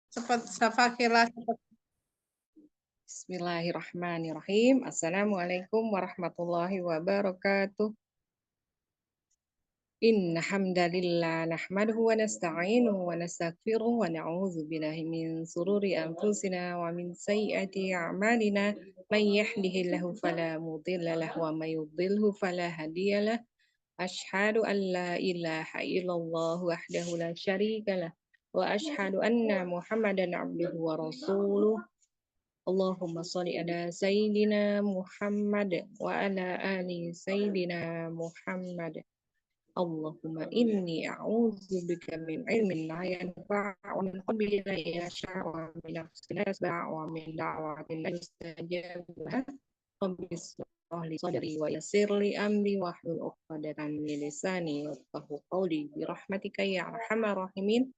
Cepat Safakila. Bismillahirrahmanirrahim. Assalamualaikum warahmatullahi wabarakatuh. Inna hamdalillah nahmaduhu wa nasta'inuhu wa nastaghfiruhu wa na'udzu billahi min sururi anfusina wa min sayyiati a'malina may yahdihillahu fala mudilla lahu wa may yudlilhu fala hadiyalah. Asyhadu an la ilaha illallah wahdahu la syarika lah wa asyhadu anna Muhammadan abduhu wa rasuluh. Allahumma sholli ala sayyidina Muhammad wa ala ali sayyidina Muhammad. Allahumma inni a'udzubika min ilmin la yanfa' wa min qalbin la yakhsha' wa min nafsin la tasba' wa min da'watin la yustajab laha. Rabbi ishrah li sadri wa yassir li amri wahlul 'uqdatam min lisani yafqahu qawli bi rahmatika ya arhamar rahimin.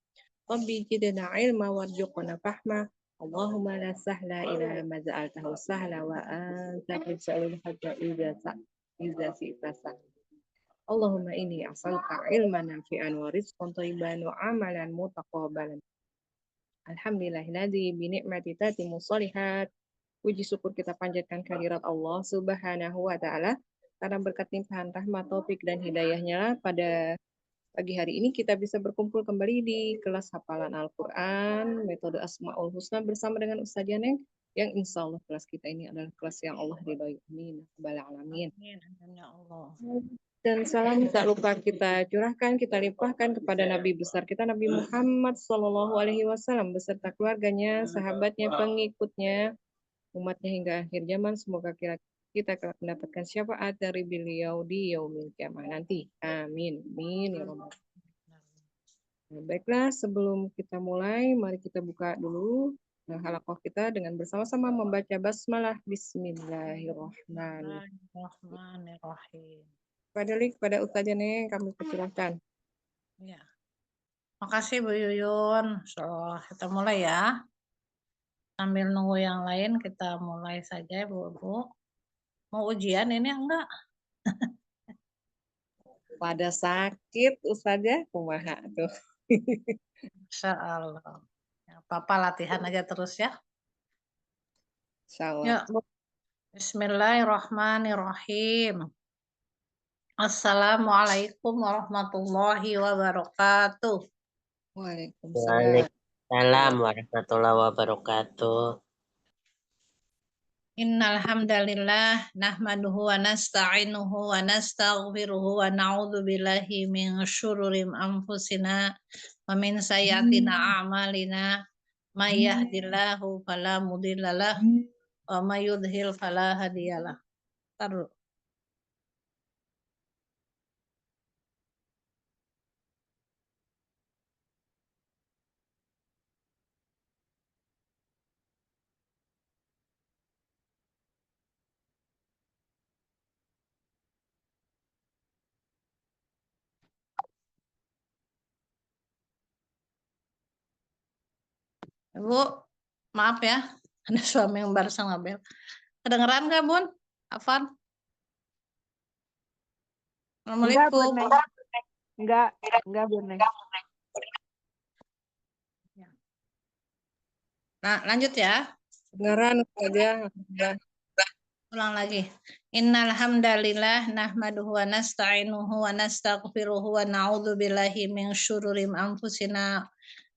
Rabbi zidna ilma warzuqna fahma. Allahumma la sahla ila ma ja'altahu sahla wa anta taj'alul hazna idza syi'ta sahla. Allahumma inni as'aluka ilman nafi'an wa rizqan thayyiban wa amalan mutaqabbalan. Alhamdulillahilladzi bi ni'mati tatimmu shalihat. Puji syukur kita panjatkan kehadirat Allah Subhanahu wa taala karena berkat limpahan rahmat, taufik dan hidayahnya pada pagi hari ini kita bisa berkumpul kembali di kelas hafalan Al-Quran, metode Asma'ul Husna bersama dengan Ustaz Yaneng, yang insya Allah kelas kita ini adalah kelas yang Allah ridhoi. Amin. Alamin. Ya Allah. Dan salam tak lupa kita curahkan, kita limpahkan kepada Nabi besar kita, Nabi Muhammad SAW, beserta keluarganya, sahabatnya, pengikutnya, umatnya hingga akhir zaman. Semoga kita mendapatkan syafaat dari beliau di yaumil kiamah nanti. Amin. Amin. Ya Rabbal. Nah, baiklah, sebelum kita mulai, mari kita buka dulu halaqah kita dengan bersama-sama membaca basmalah. Bismillahirrahmanirrahim. Kepada Ustaz Yaneng kami persilahkan. Ya. Makasih Bu Yuyun. So, kita mulai ya. Sambil nunggu yang lain kita mulai saja Bu. Mau ujian ini enggak? Pada sakit Ustazah, kumaha tuh. Insya Allah. Ya, Papa latihan aja terus ya. Insya Allah. Ya. Bismillahirrahmanirrahim. Assalamualaikum warahmatullahi wabarakatuh. Waalaikumsalam. Waalaikumsalam warahmatullahi wabarakatuh. Innal hamdalillah nahmaduhu wa nasta'inuhu wa nastaghfiruhu wa na'udzu billahi min syururi anfusina wa min sayyiatina a'malina may yahdihillahu fala mudhillalah wa may yudhlil fala hadiyalah. Taruh. Bu, maaf ya, ada suami yang barusan ngabel. Kedengeran nggak Bun? Afan? Assalamualaikum. Enggak, Bun. Nah, lanjut ya. Dengaran saja. Ulang lagi. Innal hamdalillah nahmaduhu wa nasta'inuhu wa nastaghfiruhu wa na'udzu billahi min syururi anfusina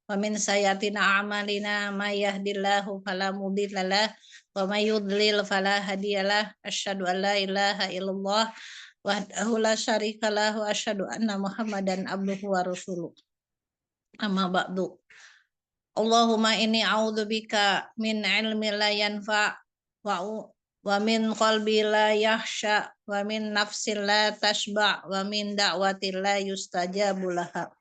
wa min sayyiatina a'malina may yahdihillahu fala mudhillalah wa may yudlil fala hadiyalah. Asyhadu an la ilaha illallah wahdahu la syarikalah wa asyhadu anna Muhammadan abduhu wa rasuluh. Amma ba'du. Allahumma inni a'udzubika min ilmi la yanfa' wa min qalbi la yakhsha wa min nafsin la tashba' wa min da'watin la yustajabu laha.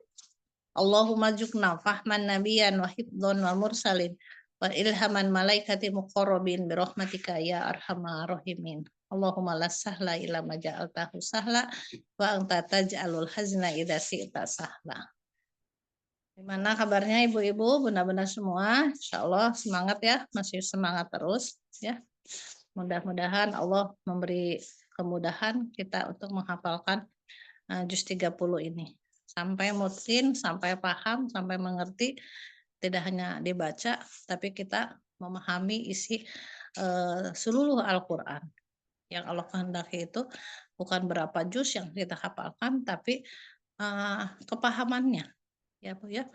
Allahumma jukna fahman nabiyan wa hibdon wa mursalin wa ilhaman malaikati muqarrabin birahmatika ya arhamar rahimin. Allahumma la sahla illa ma ja'altahu sahla wa anta taj'alul hazna idza syi'ta sahla. Gimana kabarnya ibu-ibu, bunda-bunda semua? Insya Allah semangat ya, masih semangat terus ya. Mudah-mudahan Allah memberi kemudahan kita untuk menghafalkan juz 30 ini. Sampai mungkin, sampai paham, sampai mengerti, tidak hanya dibaca, tapi kita memahami isi seluruh Al-Quran. Yang Allah kehendaki itu bukan berapa juz yang kita hafalkan, tapi kepahamannya, ya Bu ya.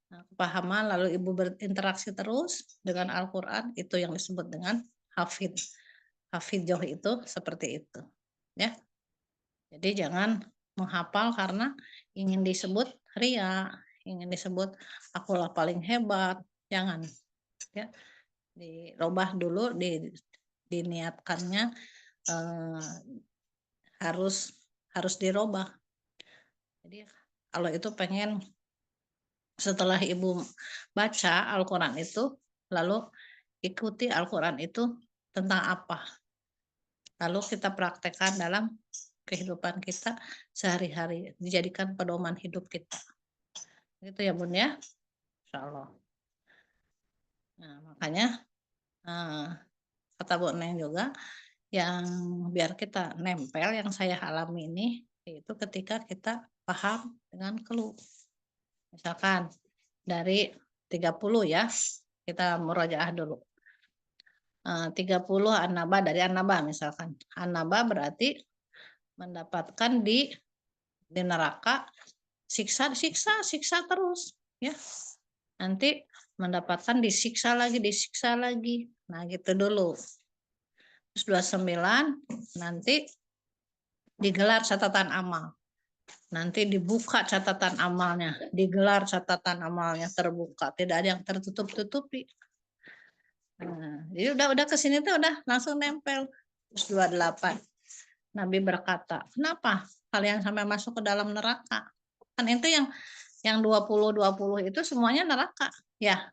Nah, kepahaman, lalu Ibu berinteraksi terus dengan Al-Quran, itu yang disebut dengan hafid. Hafidzoh itu seperti itu, ya. Jadi jangan menghafal karena ingin disebut ria, ingin disebut akulah paling hebat, jangan. Ya, dirubah dulu, diniatkannya harus dirubah. Jadi kalau itu pengen setelah Ibu baca Al-Quran itu, lalu ikuti Al-Quran itu tentang apa. Lalu kita praktekkan dalam kehidupan kita sehari-hari, dijadikan pedoman hidup kita. Gitu ya Bun ya, Insya Allah. Nah, makanya kata Bu Neng juga, yang biar kita nempel yang saya alami ini, yaitu ketika kita paham dengan clue. Misalkan dari 30 ya, kita murojaah dulu. 30 an-naba, dari an-naba misalkan. An-naba berarti mendapatkan di neraka siksa terus ya. Nanti mendapatkan disiksa lagi. Nah, gitu dulu. Terus 29 nanti digelar catatan amal. Nanti dibuka catatan amalnya, digelar catatan amalnya terbuka, tidak ada yang tertutup-tutupi. Nah, jadi udah ke sini tuh udah langsung nempel. Terus 28. Nabi berkata, "Kenapa kalian sampai masuk ke dalam neraka?" Kan itu yang 20 itu semuanya neraka, ya.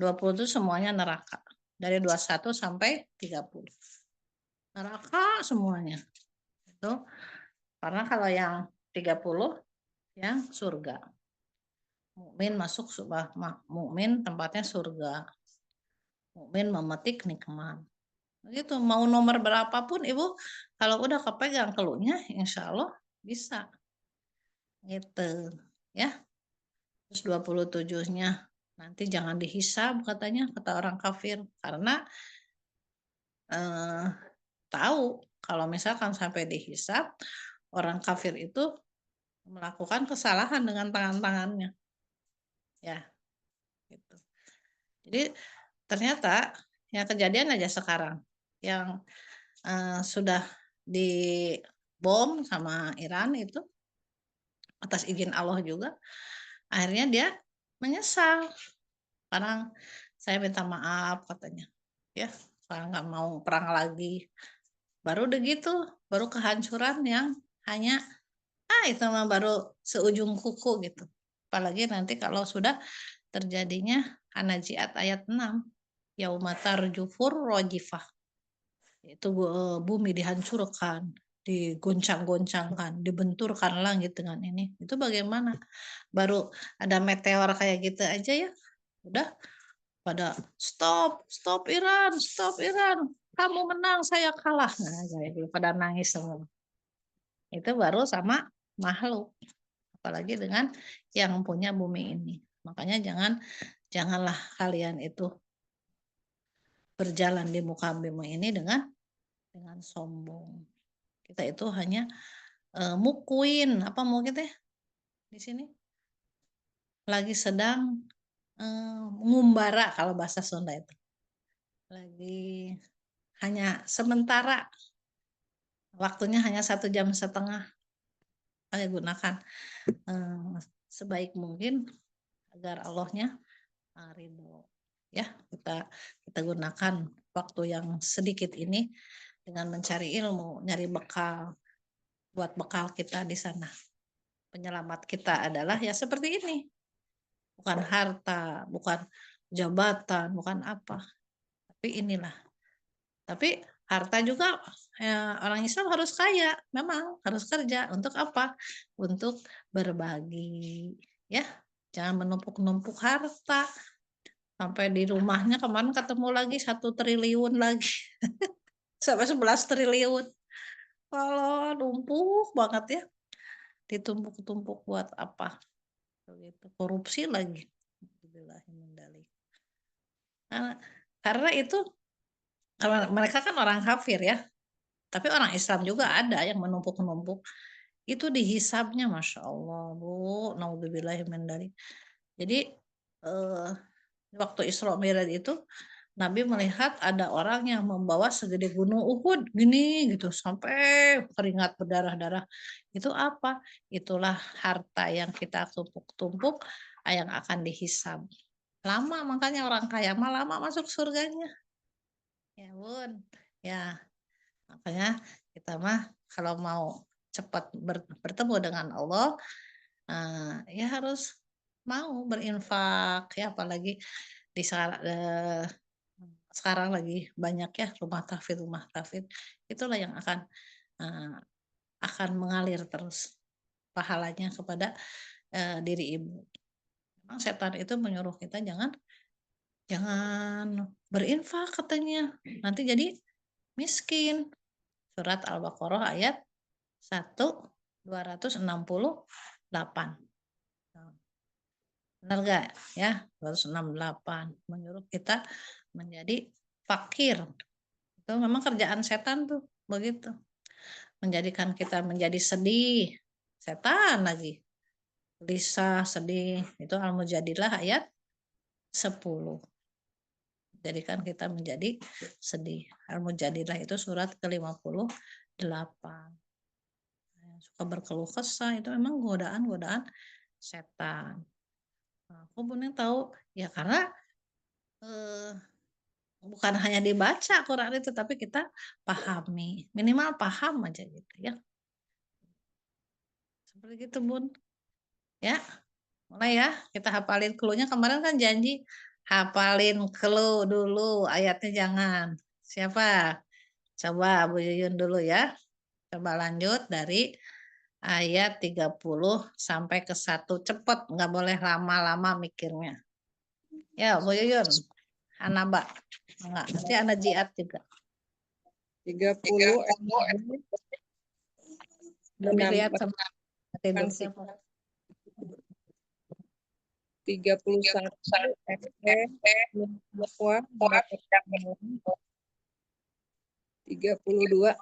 20 itu semuanya neraka. Dari 21 sampai 30. Neraka semuanya. Itu karena kalau yang 30 yang surga. Mukmin masuk mukmin tempatnya surga. Mukmin memetik nikmat. Gitu, mau nomor berapapun Ibu kalau udah kepegang keluhnya insya Allah bisa. Gitu ya. Terus 27-nya nanti jangan dihisab katanya, kata orang kafir, karena tahu kalau misalkan sampai dihisab, orang kafir itu melakukan kesalahan dengan tangan-tangannya. Ya, gitu. Jadi ternyata yang kejadian aja sekarang yang sudah dibom sama Iran itu atas izin Allah juga, akhirnya dia menyesal. Sekarang saya minta maaf katanya, ya, saya nggak mau perang lagi. Baru begitu, baru kehancuran yang hanya itu mah baru seujung kuku gitu. Apalagi nanti kalau sudah terjadinya An-Nazi'at ayat 6, yauma tarjufur rojifah. Itu bumi dihancurkan, digoncang-goncangkan, dibenturkan langit dengan ini. Itu bagaimana? Baru ada meteor kayak gitu aja ya, udah pada stop Iran, kamu menang, saya kalah. Nah, kayak gitu, pada nangis semua. Itu baru sama makhluk, apalagi dengan yang punya bumi ini. Makanya janganlah kalian itu berjalan di muka bumi ini dengan sombong. Kita itu hanya mukuin apa mau kita di sini lagi sedang ngumbara kalau bahasa Sunda itu. Lagi hanya sementara, waktunya hanya 1,5 jam. Saya gunakan sebaik mungkin agar Allahnya ridho. Ya, kita gunakan waktu yang sedikit ini dengan mencari ilmu, nyari bekal, buat bekal kita di sana. Penyelamat kita adalah ya seperti ini. Bukan harta, bukan jabatan, bukan apa. Tapi inilah. Tapi harta juga orang Islam harus kaya, memang harus kerja. Untuk apa? Untuk berbagi. Ya, jangan menumpuk-numpuk harta. Sampai di rumahnya kemarin ketemu lagi 1 triliun lagi. Sampai 11 triliun. Kalau numpuk banget ya. Ditumpuk-tumpuk buat apa? Korupsi lagi. Na'udzubillahi min dzalik. Karena itu mereka kan orang kafir ya, tapi orang Islam juga ada yang menumpuk-numpuk. Itu dihisabnya, Masya Allah, Bu. Na'udzubillahi min dzalik. Jadi waktu Isra Mi'raj itu Nabi melihat ada orang yang membawa segede gunung Uhud gini gitu sampai keringat berdarah-darah. Itu apa? Itulah harta yang kita tumpuk-tumpuk yang akan dihisab. Lama makanya orang kaya mah lama masuk surganya. Ya Bun. Ya, makanya kita mah kalau mau cepat bertemu dengan Allah ya harus mau berinfak ya, apalagi di sekarang lagi banyak ya rumah tafid itulah yang akan mengalir terus pahalanya kepada diri ibu. Memang setan itu menyuruh kita jangan berinfak katanya, nanti jadi miskin. Surat Al-Baqarah ayat 268. Benar gak ya? 268 menyuruh kita menjadi fakir. Itu memang kerjaan setan tuh begitu. Menjadikan kita menjadi sedih. Setan lagi. Gelisah, sedih. Itu Al-Mujadilah ayat 10. Jadikan kita menjadi sedih. Al-Mujadilah itu surat ke-58. Suka berkeluh kesah itu memang godaan-godaan setan. Aku benar tahu ya karena bukan hanya dibaca Quran itu tapi kita pahami, minimal paham aja gitu ya. Seperti gitu Bun. Ya, mulai ya kita hafalin cluenya. Kemarin kan janji hafalin clue dulu, ayatnya jangan. Siapa? Coba Bu Yuyun dulu ya. Coba lanjut dari ayat 30 sampai ke 1. Cepet, nggak boleh lama-lama mikirnya. Ya, Bu Yuyun. Anaba. Enggak, nanti Ana Jiat juga. 30 Lebih lihat sama tidur 31 bahwa 32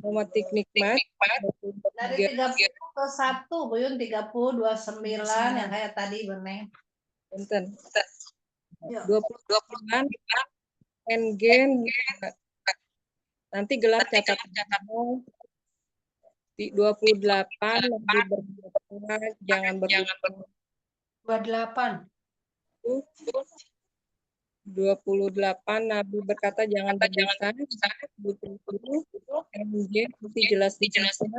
Muhammadik nikmat dari 30 ke 1 Buyun 30 29 yang kayak tadi Beneng. Punten 29 NG nanti gelar catatan 28 lebih berdoa jangan berdoa 28 28 Nabi berkata jangan berdosa. 27 MJ masih jelas dijelaskan.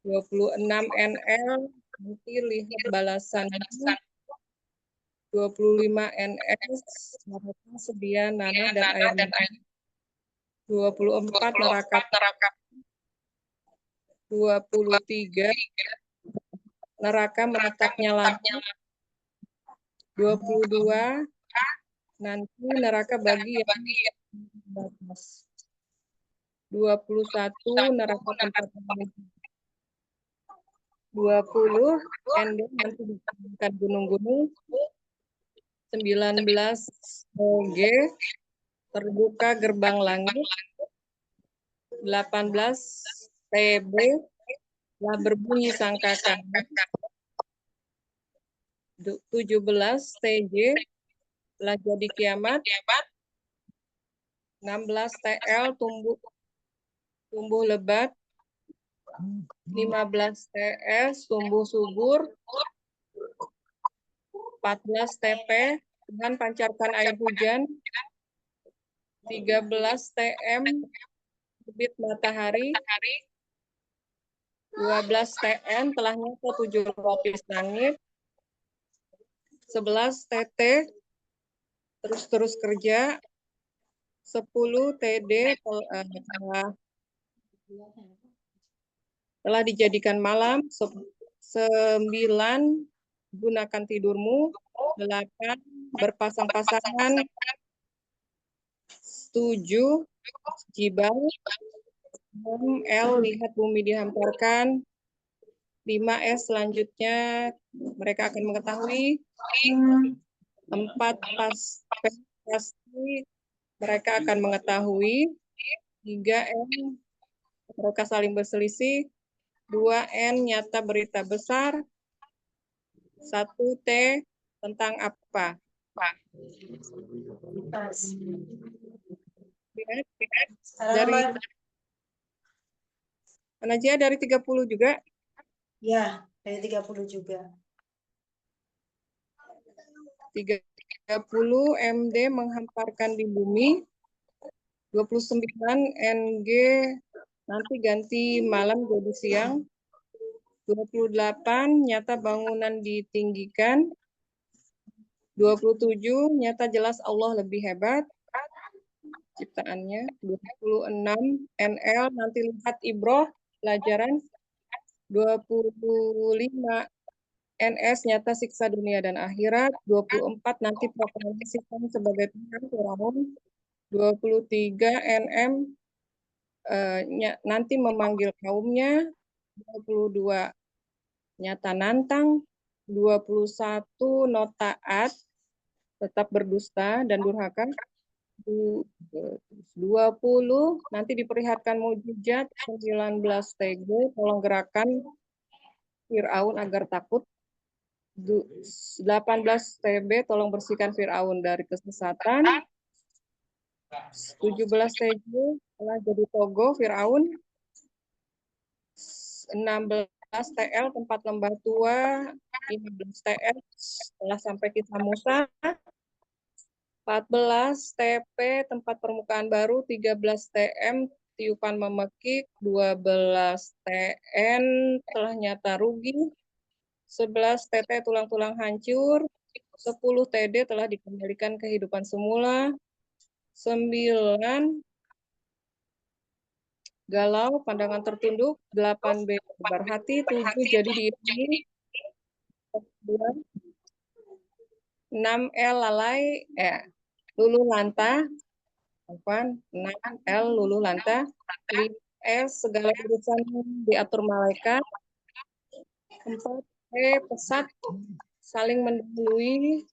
26 NL nanti lihat balasannya. 25 NS neraka sedia nanah dan air. 24 neraka. 23 neraka menetapnya lagi. 22 nanti neraka bagi yang batas. 21 neraka tempat 20 ending nanti ditemukan gunung-gunung. 19 OG terbuka gerbang langit. 18 TB telah berbunyi sangkakan. 17 TJ telah jadi kiamat. 16 TL tumbuh lebat. 15 TS tumbuh subur. 14 TP dengan pancarkan air hujan. 13 TM terbit matahari. 12 TN telah nyata 7 lapis langit. 11 TT terus kerja. 10 TD telah dijadikan malam. 9 gunakan tidurmu. 8 berpasang-pasangan. 7 jibal. 6 L lihat bumi dihamparkan. 5S selanjutnya mereka akan mengetahui. 4 pasti mereka akan mengetahui. 3M mereka saling berselisih. 2N nyata berita besar. 1T tentang apa? Dari Najia dari 30 juga. Ya, dari 30 juga. 30 MD menghamparkan di bumi. 29 NG nanti ganti malam jadi siang. 28 nyata bangunan ditinggikan. 27 nyata jelas Allah lebih hebat ciptaannya. 26 NL nanti lihat ibroh pelajaran. 25 NS nyata siksa dunia dan akhirat. 24 nanti proklamasikan sebagai Tuhan Firaun. 23 NM nanti memanggil kaumnya. 22 nyata nantang. 21 no taat tetap berdusta dan durhaka. 20 nanti diperlihatkan mukjizat. 19 TG tolong gerakan Firaun agar takut. 18 TB tolong bersihkan Firaun dari kesesatan. 17 TJ telah jadi togo Firaun. 16 TL tempat lembah tua. 15 TL telah sampai kisah Musa. 14 TP tempat permukaan baru. 13 TM tiupan memekik. 12 TN telah nyata rugi. 11 TT tulang-tulang hancur. 10 TD telah dikembalikan kehidupan semula. 9 galau, pandangan tertunduk. 8 B berhati. 7 jadi diiringi. 6 L lalai, luluh lantah. 6 L luluh lantah. 5 S segala urusan diatur malaikat. 4 E pesat saling mendahului.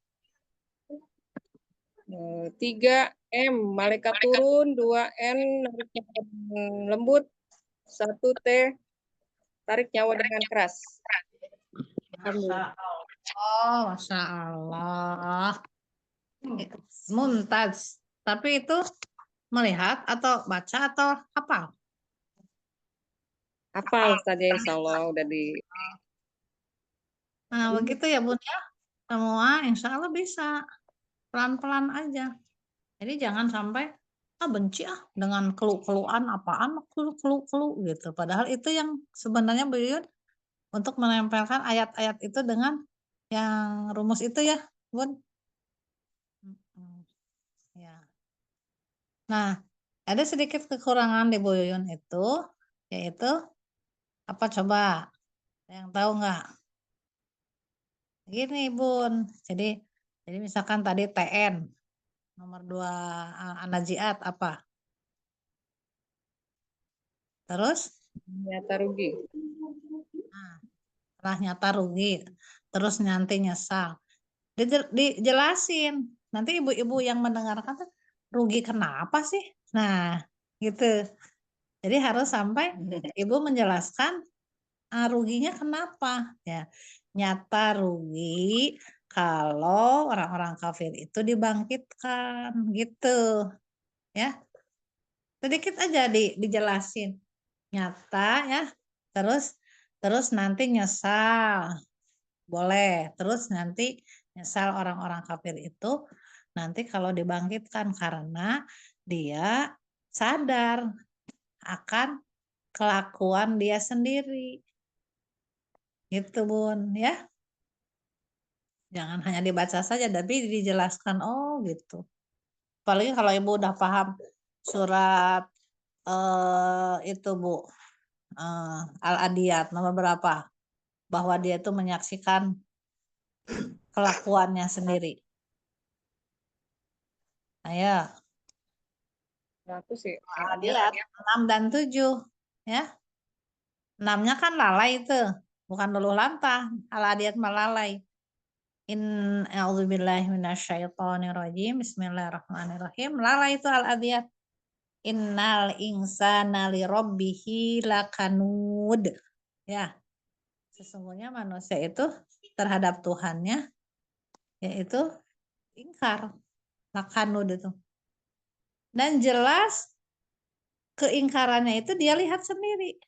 3 M malaikat turun. 2 N narik nyawa dengan lembut. 1 T tarik nyawa dengan keras. Masya Allah, Masya Allah. Mumtaz. Tapi itu melihat atau baca atau hafal? Hafal saja insya Allah udah di. Nah, begitu ya Bun ya. Semua insya Allah bisa. Pelan-pelan aja. Jadi jangan sampai benci dengan kelu-keluan apaan kelu gitu. Padahal itu yang sebenarnya Buyun untuk menempelkan ayat-ayat itu dengan yang rumus itu ya, Bun. Ya. Nah, ada sedikit kekurangan di Buyun itu, yaitu apa coba? Yang tahu nggak? Gini Bun, jadi misalkan tadi TN nomor 2 Anajiat apa? Terus? Nyata rugi. Nah, setelah nyata rugi, terus nanti nyesal. Dijelasin. Nanti ibu-ibu yang mendengarkan tuh rugi kenapa sih? Nah, gitu. Jadi harus sampai ibu menjelaskan ruginya kenapa ya. Nyata rugi kalau orang-orang kafir itu dibangkitkan gitu ya. Sedikit aja dijelasin. Nyata ya. Terus nanti nyesal. Boleh. Terus nanti nyesal orang-orang kafir itu nanti kalau dibangkitkan karena dia sadar akan kelakuan dia sendiri. Gitu Bun ya. Jangan hanya dibaca saja tapi dijelaskan gitu. Apalagi kalau Ibu udah paham surat itu Bu Al-Adiyat nomor berapa? Bahwa dia itu menyaksikan kelakuannya sendiri. Ayo. Aku sih. Al-Adiyat 6 dan 7 ya. 6-nya kan lalai itu. bukan luluh lantah. Al-adiyat malalai. A'udzubillahi minasyaitonirrajim. Bismillahirrahmanirrahim. Lalai itu al-adiyat. Innal insana lirabbihi lakanud. Ya, sesungguhnya manusia itu terhadap Tuhannya yaitu ingkar. Lakanud itu. Dan jelas keingkarannya itu dia lihat sendiri.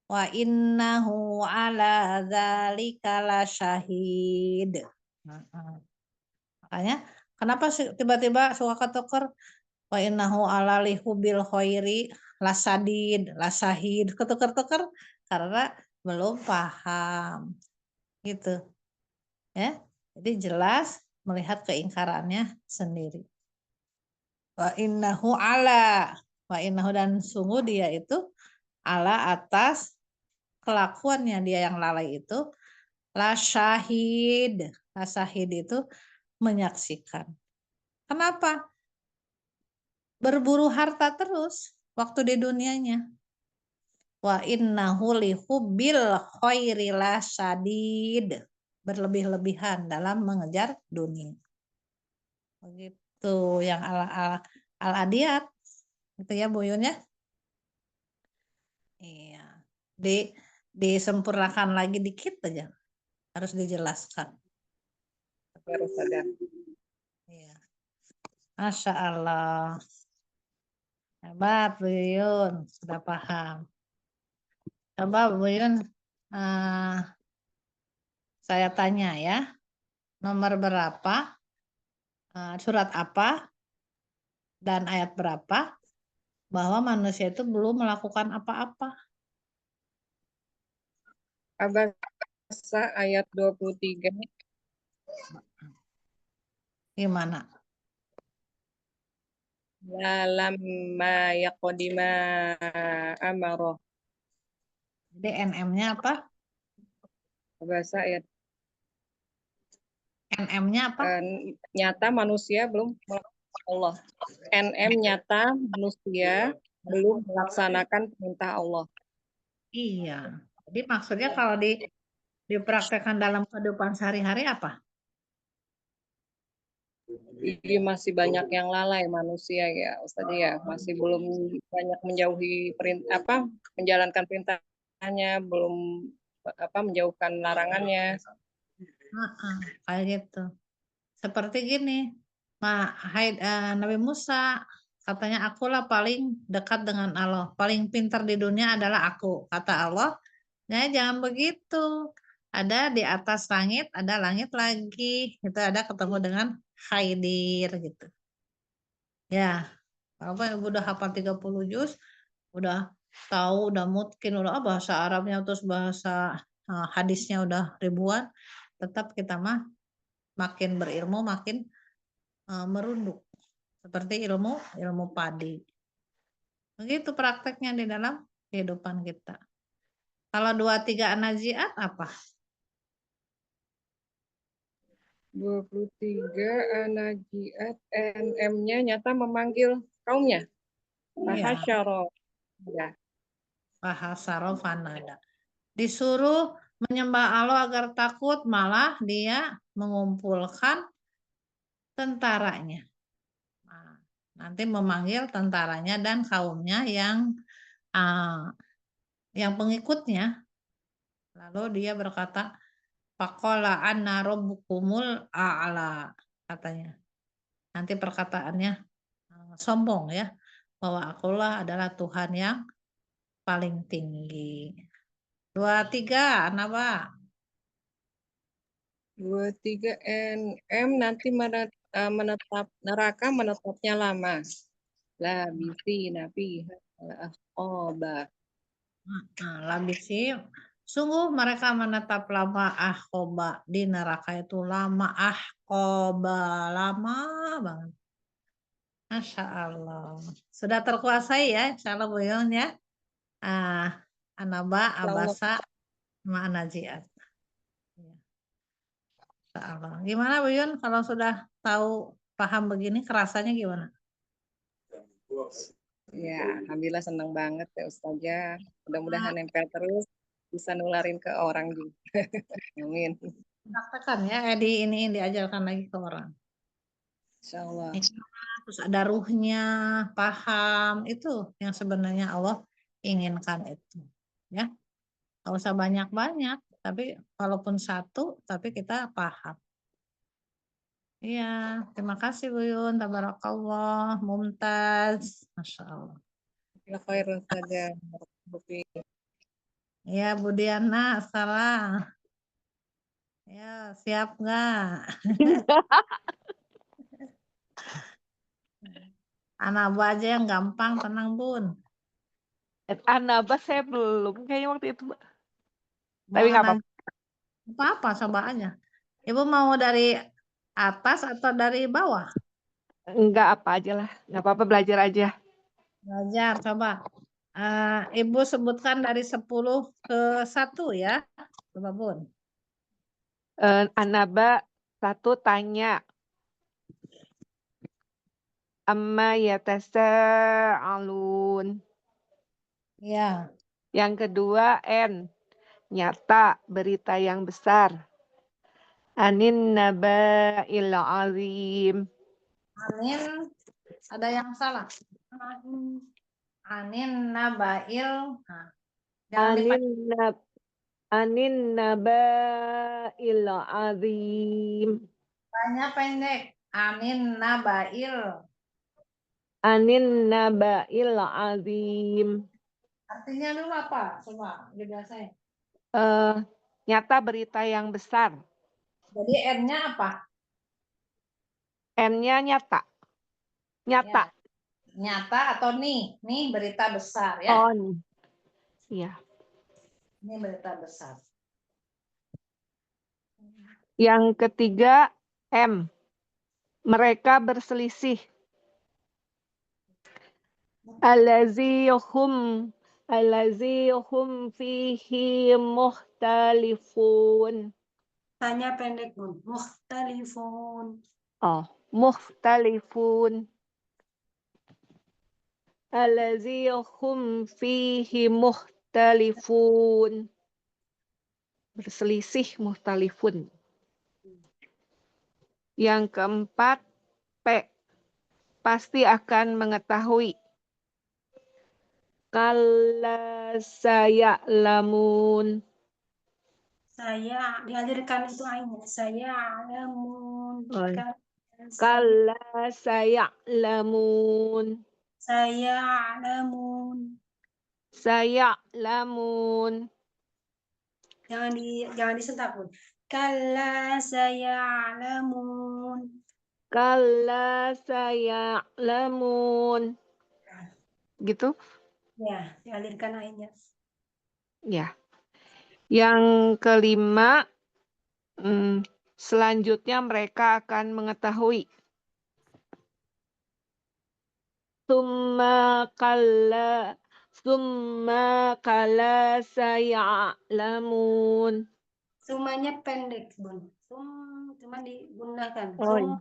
Wa innahu ala dzalika lasyahid. Makanya kenapa tiba-tiba suka ketuker wa innahu ala lihubil khairi lasadid, lasahid, ketuker-tuker karena belum paham. Gitu. Ya. Jadi jelas melihat keingkarannya sendiri. Wa innahu dan sungguh dia itu ala atas kelakuannya dia yang lalai itu lasyahid itu menyaksikan. Kenapa? Berburu harta terus waktu di dunianya. Wa innahu lihubbil khairi lasyadid, berlebih-lebihan dalam mengejar dunia. Begitu yang al-adiyat gitu ya Bu Yun ya. Iya. Disempurnakan lagi dikit aja. Harus dijelaskan. Harus ada. Iya. Masya Allah. Hebat Bu Yun, sudah paham. Coba Bu Yun, saya tanya ya, nomor berapa, surat apa, dan ayat berapa, bahwa manusia itu belum melakukan apa-apa. Abasa ayat 23. Gimana? Lamma yaqdima amaro. Jadi NM-nya apa? Abasa ayat NM-nya apa? nyata manusia belum melakukan Allah. NM nyata manusia belum melaksanakan perintah Allah. Iya. Jadi maksudnya kalau dipraktekkan dalam kehidupan sehari-hari apa? Jadi masih banyak yang lalai manusia ya Ustaz ya, masih belum banyak menjauhi perintah menjalankan perintahnya, belum menjauhkan larangannya. Kayak gitu. Seperti gini, Nabi Musa katanya akulah paling dekat dengan Allah, paling pintar di dunia adalah aku, kata Allah. Nah, jangan begitu. Ada di atas langit, ada langit lagi. Itu ada ketemu dengan Khaidir gitu. Ya, apa ibu udah hafal 30 juz, udah tahu, udah mungkin udah bahasa Arabnya terus bahasa hadisnya udah ribuan, tetap kita mah makin berilmu makin merunduk seperti ilmu padi. Begitu prakteknya di dalam kehidupan kita. Kalau 23 an-nazi'at apa? 23 an-nazi'at NM-nya nyata memanggil kaumnya. Fahasyara. Ya. Fahasyara fanada. Disuruh menyembah Allah agar takut, malah dia mengumpulkan tentaranya. Nah, nanti memanggil tentaranya dan kaumnya yang pengikutnya. Lalu dia berkata, faqala anna rabbukumul a'la, katanya. Nanti perkataannya sombong ya, bahwa akulah adalah Tuhan yang paling tinggi. 23, apa? 23 NM nanti menetap neraka menetapnya lama. La bisi nabi ahqaba. Labisi, sungguh mereka menetap lama ahqaba di neraka itu lama ahqaba, lama banget. Masya Allah. Sudah terkuasai ya, insya Allah Bu Yun ya. Anaba, Abasa, sama Anajiat. Insya Allah. Gimana Bu Yun kalau sudah tahu paham begini, kerasanya gimana? Ya, alhamdulillah senang banget ya Ustazah. Mudah-mudahan nempel terus bisa nularin ke orang juga. Amin. Praktekkan ya, ini diajarkan lagi ke orang. Insya Allah. Terus ada ruhnya, paham, itu yang sebenarnya Allah inginkan itu. Ya, nggak usah banyak-banyak, tapi walaupun satu, tapi kita paham. Iya, terima kasih Bu Yun, tabarakallah, mumtaz, Masya Allah. Ya khairun saja. Iya, Bu Diana, salam. Ya, siap nggak? Anak Bu aja yang gampang, tenang Bun. Anaba saya belum kayaknya waktu itu, Mbak. Tapi nggak apa-apa. Apa-apa, coba aja. Ibu mau dari atas atau dari bawah? Nggak apa aja lah. Nggak apa-apa, belajar aja. Belajar, coba. Ibu sebutkan dari 10 ke 1 ya. Coba Bun. Anaba 1 tanya. Amma yatasa'alun. Ya. Yang kedua N. Nyata, berita yang besar. Anin naba'il azim. Anin, ada yang salah. Anin nabail. Nah, jangan dipanjang. Anin naba'il azim. Banyak pendek. Anin nabail. Anin naba'il azim. Artinya dulu apa? Coba dijelasin. Nyata, berita yang besar. Jadi N-nya apa? N-nya nyata. Nyata. Ya, nyata atau nih? Nih berita besar ya. Oh, iya. Ini berita besar. Yang ketiga M. Mereka berselisih. Allazi hum fihi mukhtalifun. Tanya pendek Bun. Mukhtalifun. Oh, mukhtalifun. Allazi hum fihi mukhtalifun. Berselisih, mukhtalifun. Yang keempat P. Pasti akan mengetahui. Kalla saya'lamun. Saya dihadirkan itu ainnya. Saya alamun. Oh. Kalla saya'lamun. Saya alamun. Saya'lamun. Jangan disentak Bun. Kalla saya alamun. Kalla saya'lamun. Gitu? Ya, dialirkan ainnya. Ya. Yang kelima, selanjutnya mereka akan mengetahui. Summa kalla saya'lamun. Sumanya pendek Bun. Cuma digunakan. Oh, iya.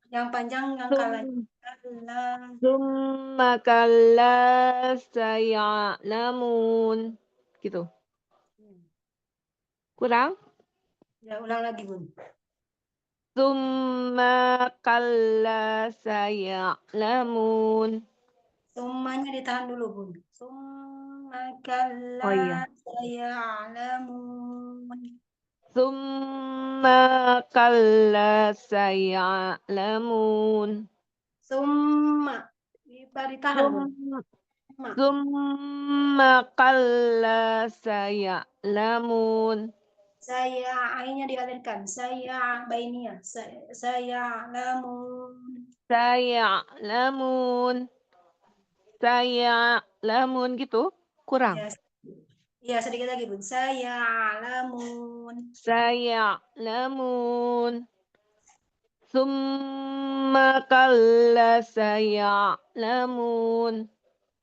Yang panjang yang kalah. Kalla. Summa kalla saya'lamun. Gitu. Kurang? Ya, ulang lagi Bun. Summa kalla saya'lamun. Summanya ditahan dulu Bun. Summa Oh iya. kalla saya'lamun. Summa kalla saya'lamun. Summa. Ditahan Bun. Summa. Summa kalla saya'lamun. Saya ainnya dialirkan. Saya bainiyah. Saya lamun. Saya'lamun. Saya'lamun gitu? Kurang? Ya, ya sedikit lagi Bun. Saya lamun. Saya'lamun. Summa kalla saya'lamun.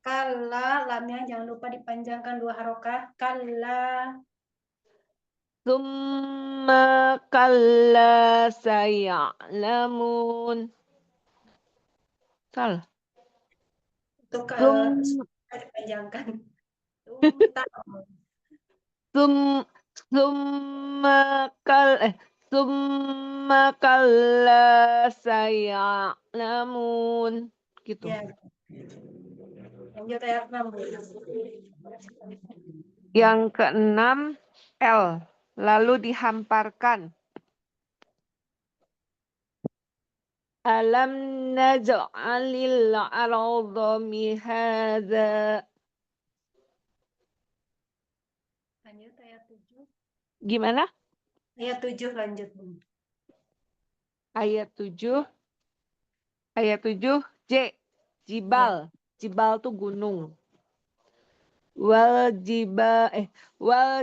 Kalla, lamnya jangan lupa dipanjangkan 2 harokat. Kalla. Summa kalla saya'lamun. Salah. Untuk Sum dipanjangkan. summa kalla saya'lamun. Gitu. Ya. Lanjut ayat 6, Bu. Yang keenam L, lalu dihamparkan. Alam naj'alil arda mihadza. Lanjut ayat 7. Gimana? Ayat 7 lanjut, Bu. Ayat 7 J, jibal. Jibal tuh gunung. Wal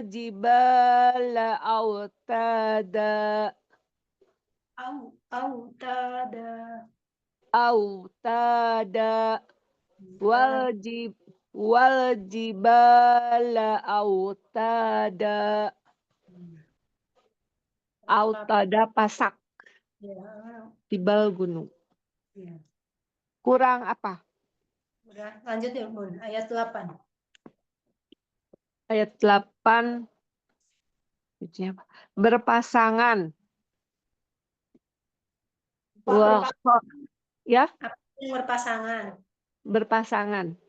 jibala autada. Autada. Wal jibala autada. Autada pasak. Ya. Jibal gunung. Ya. Kurang apa? Udah, lanjut ya, Bu. Ayat 8. Ayat 8. Berpasangan. Wah, ya, Yang berpasangan. berpasangan.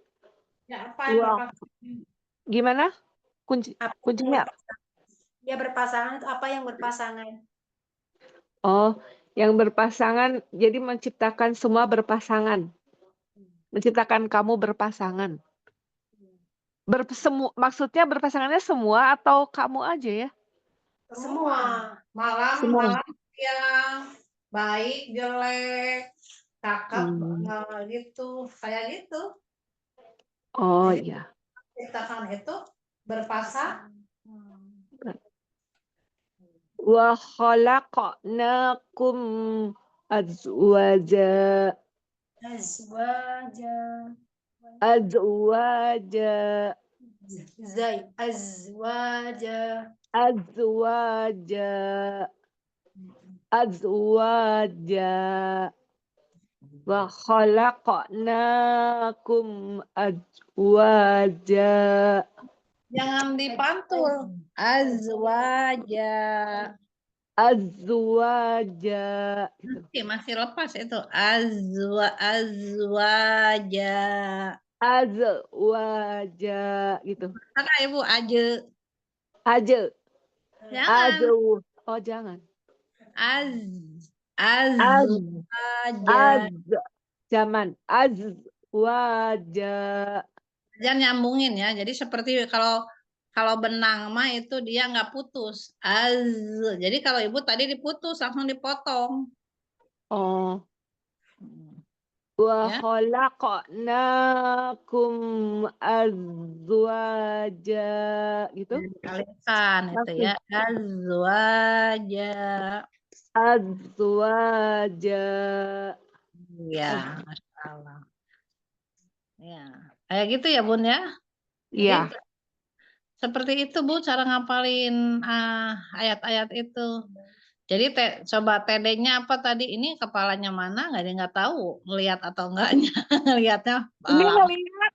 Ya, apa yang Wah. berpasangan? Gimana? Apa yang Kuncinya? berpasangan? Ya, berpasangan itu apa yang berpasangan? Oh, yang berpasangan, jadi menciptakan semua berpasangan. Menciptakan kamu berpasangan. Maksudnya berpasangannya semua atau kamu aja ya? Semua. Malam, Semua. siang, baik, jelek, cakep, gitu, kayak gitu. Oh Jadi, ya. ciptakan itu berpasang. Wa khalaqnakum azwaja. Azwaja. Azwaja. Azwaja. Azwaja. Wa khalaqnakum azwaja. Jangan dipantul. Azwaja. Azwaja. Masih lepas itu. Azwaja. Azwaja gitu. Kakak Ibu aja. Aja. Jangan. Oh jangan. Azwaja. Zaman. Azwaja. Jangan nyambungin ya. Jadi seperti kalau benang mah itu dia nggak putus. Jadi kalau Ibu tadi diputus langsung dipotong. Oh. Wa Ya. khalaqnakum azwaja gitu. Alihkan itu ya. Azwaja. Azwaja. Ya, Masya Allah. Ya, kayak gitu ya Bun ya. Iya. Jadi, seperti itu Bu cara ngapalin ayat-ayat itu. Jadi coba TD-nya apa tadi? Ini kepalanya mana? Nggak tahu ngelihat atau enggaknya. Ngelihatnya Ini ngelihat.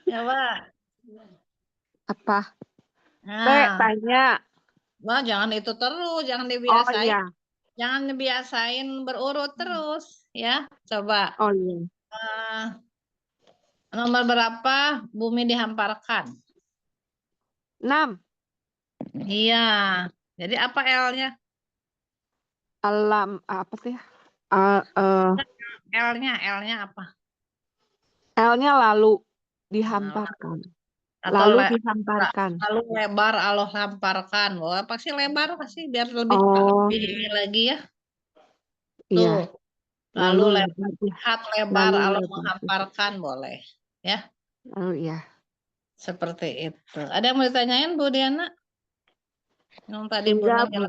ya Pak. Apa? Nah, Tanya. Wah, jangan itu terus, jangan Oh dibiasain. iya. Jangan dibiasain berurut terus ya. Coba. Oh iya. Nomor berapa bumi dihamparkan? 6. Iya. Jadi apa L-nya? Alam apa sih? L-nya apa? L-nya lalu dihamparkan. Atau Dihamparkan. lalu lebar Allah hamparkan. Wah, pasti lebar pasti biar lebih Oh. lagi ya. Iya. Tuh. Lalu lebar Lalu Allah lebar. menghamparkan boleh. Ya. Oh iya. Seperti itu. Ada yang mau ditanyain Bu Diana? Yang tadi Enggak, Bu.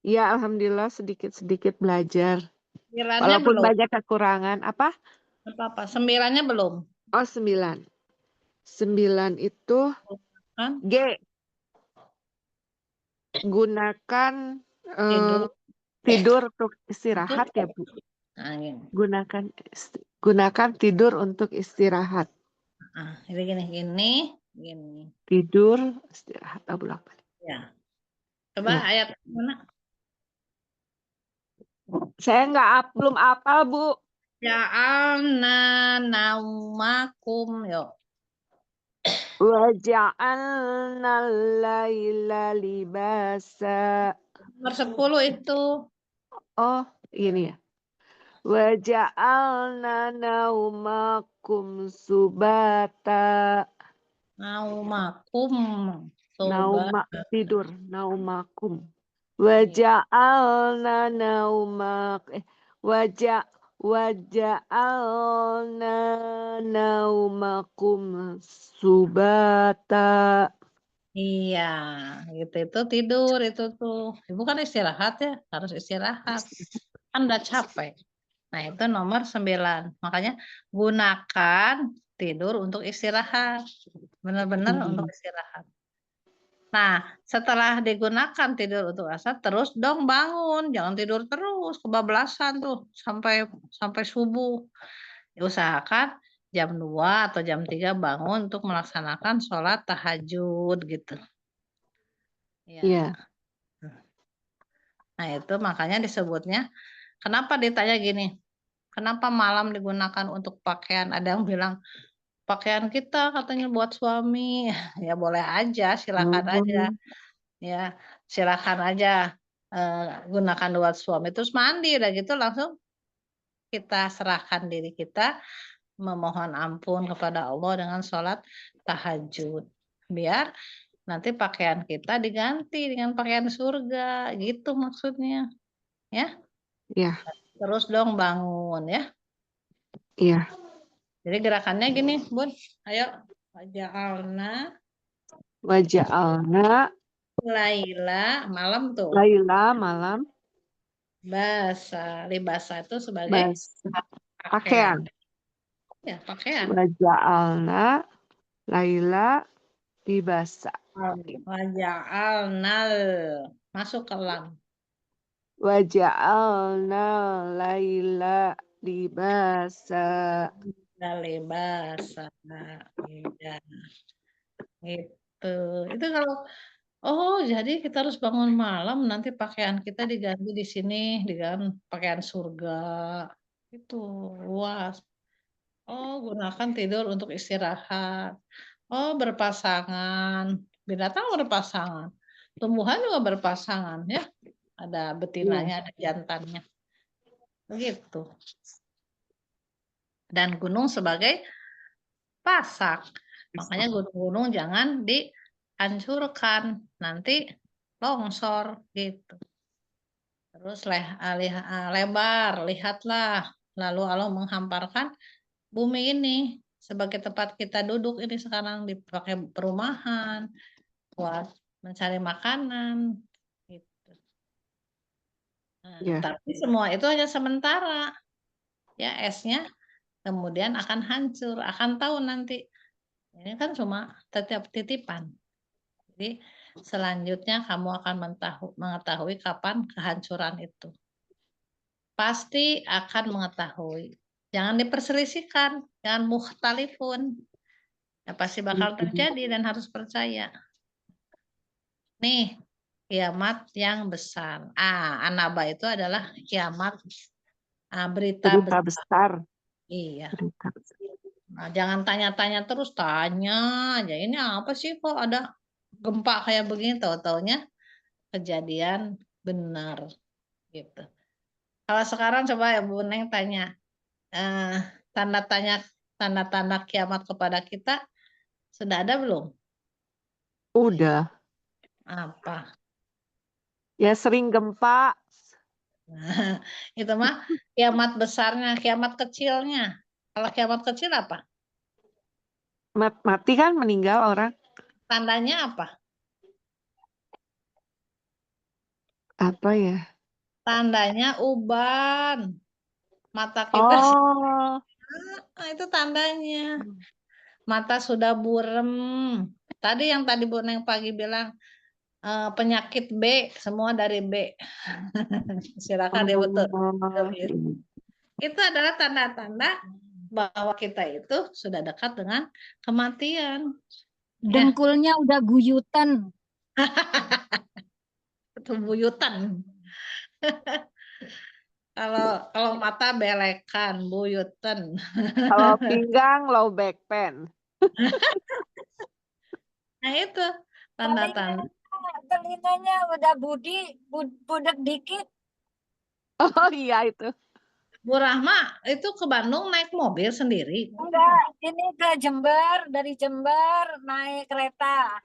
Ya, alhamdulillah sedikit-sedikit belajar. Sembilannya Walaupun belum. banyak kekurangan. Apa? Apa? 9-nya belum. Oh, 9. 9 itu Kan? G. Gunakan tidur untuk istirahat ya, Bu. Nah, gini. Gunakan tidur untuk istirahat. Jadi gini. Tidur, istirahat, bolak-balik. Ya. Coba Ya. ayat mana? Saya belum apal, Bu. Ja'alna naumakum yuk. Waja'alna laila libasa. Nomor 10 itu. Oh, ini ya. Waja'alna naumakum subata. Naumakum. Tidur, naumakum. Waja'alna waja'alna naumakum subata. Iya, gitu itu tidur itu tuh. Bukan istirahat ya, harus istirahat. Kan udah capek. Nah, itu nomor 9. Makanya gunakan tidur untuk istirahat. Benar-benar untuk istirahat. Nah, setelah digunakan tidur untuk asar, terus dong bangun. Jangan tidur terus, kebablasan tuh sampai subuh. Usahakan jam 2 atau jam 3 bangun untuk melaksanakan sholat tahajud gitu. Ya. Iya. Nah, itu makanya disebutnya, kenapa ditanya gini, kenapa malam digunakan untuk pakaian? Ada yang bilang, pakaian kita katanya buat suami. Ya boleh aja, silakan aja. Ya, silakan aja gunakan buat suami. Terus mandi, udah gitu langsung kita serahkan diri kita, memohon ampun kepada Allah dengan sholat tahajud. Biar nanti pakaian kita diganti dengan pakaian surga, gitu maksudnya. Ya. Iya. Terus dong bangun ya. Iya. Jadi gerakannya gini, Bun. Ayo. Waja'alna laila, malam tuh. Laila, malam. Libasa itu sebagai Pakaian. Ya, pakaian. Waja'alna laila libasa. Waja'alnal. Masuk ke lam. Waja'alna laila libasa. Libasa. Ya. Gitu. Itu kalau jadi kita harus bangun malam, nanti pakaian kita diganti di sini dengan pakaian surga. Itu luas. Gunakan tidur untuk istirahat. Berpasangan. Binatang berpasangan. Tumbuhan juga berpasangan ya. Ada betinanya, ada jantannya. Begitu. Dan gunung sebagai pasak. Makanya gunung-gunung jangan dihancurkan. Nanti longsor gitu. Terus lebar, lihatlah. Lalu Allah menghamparkan bumi ini sebagai tempat kita duduk ini sekarang dipakai perumahan, buat mencari makanan. Gitu. Nah, tapi semua itu hanya sementara. Ya, esnya kemudian akan hancur, akan tahu nanti. Ini kan cuma titipan. Jadi selanjutnya kamu akan mengetahui kapan kehancuran itu. Pasti akan mengetahui. Jangan diperselisihkan, jangan mukhtalifun. Ya, pasti bakal terjadi dan harus percaya. Nih, kiamat yang besar. Anaba itu adalah kiamat, berita besar. Iya. Nah, jangan tanya-tanya terus, tanya aja. Ini apa sih kok ada gempa kayak begini? Tahu-taunya kejadian benar gitu. Kalau sekarang coba ya Bu Neng tanya tanda-tanda kiamat kepada kita sudah ada belum? Udah. Apa? Ya sering gempa. Nah, itu mah kiamat besarnya, kiamat kecilnya. Kalau kiamat kecil apa? Mati kan, meninggal orang. Tandanya apa? Apa ya? Tandanya uban. Mata kita itu tandanya. Mata sudah burem. Tadi Bu Neng pagi bilang penyakit B, semua dari B. Silakan ya betul. Itu adalah tanda-tanda bahwa kita itu sudah dekat dengan kematian. Dengkulnya udah guyutan. Itu buyutan. Kalau mata belekan, buyutan. Kalau pinggang low back pain. Nah itu tanda-tanda. Telinganya udah budek dikit. Oh iya itu. Bu Rahma itu ke Bandung naik mobil sendiri. Enggak, ini ke Jember, dari Jember naik kereta.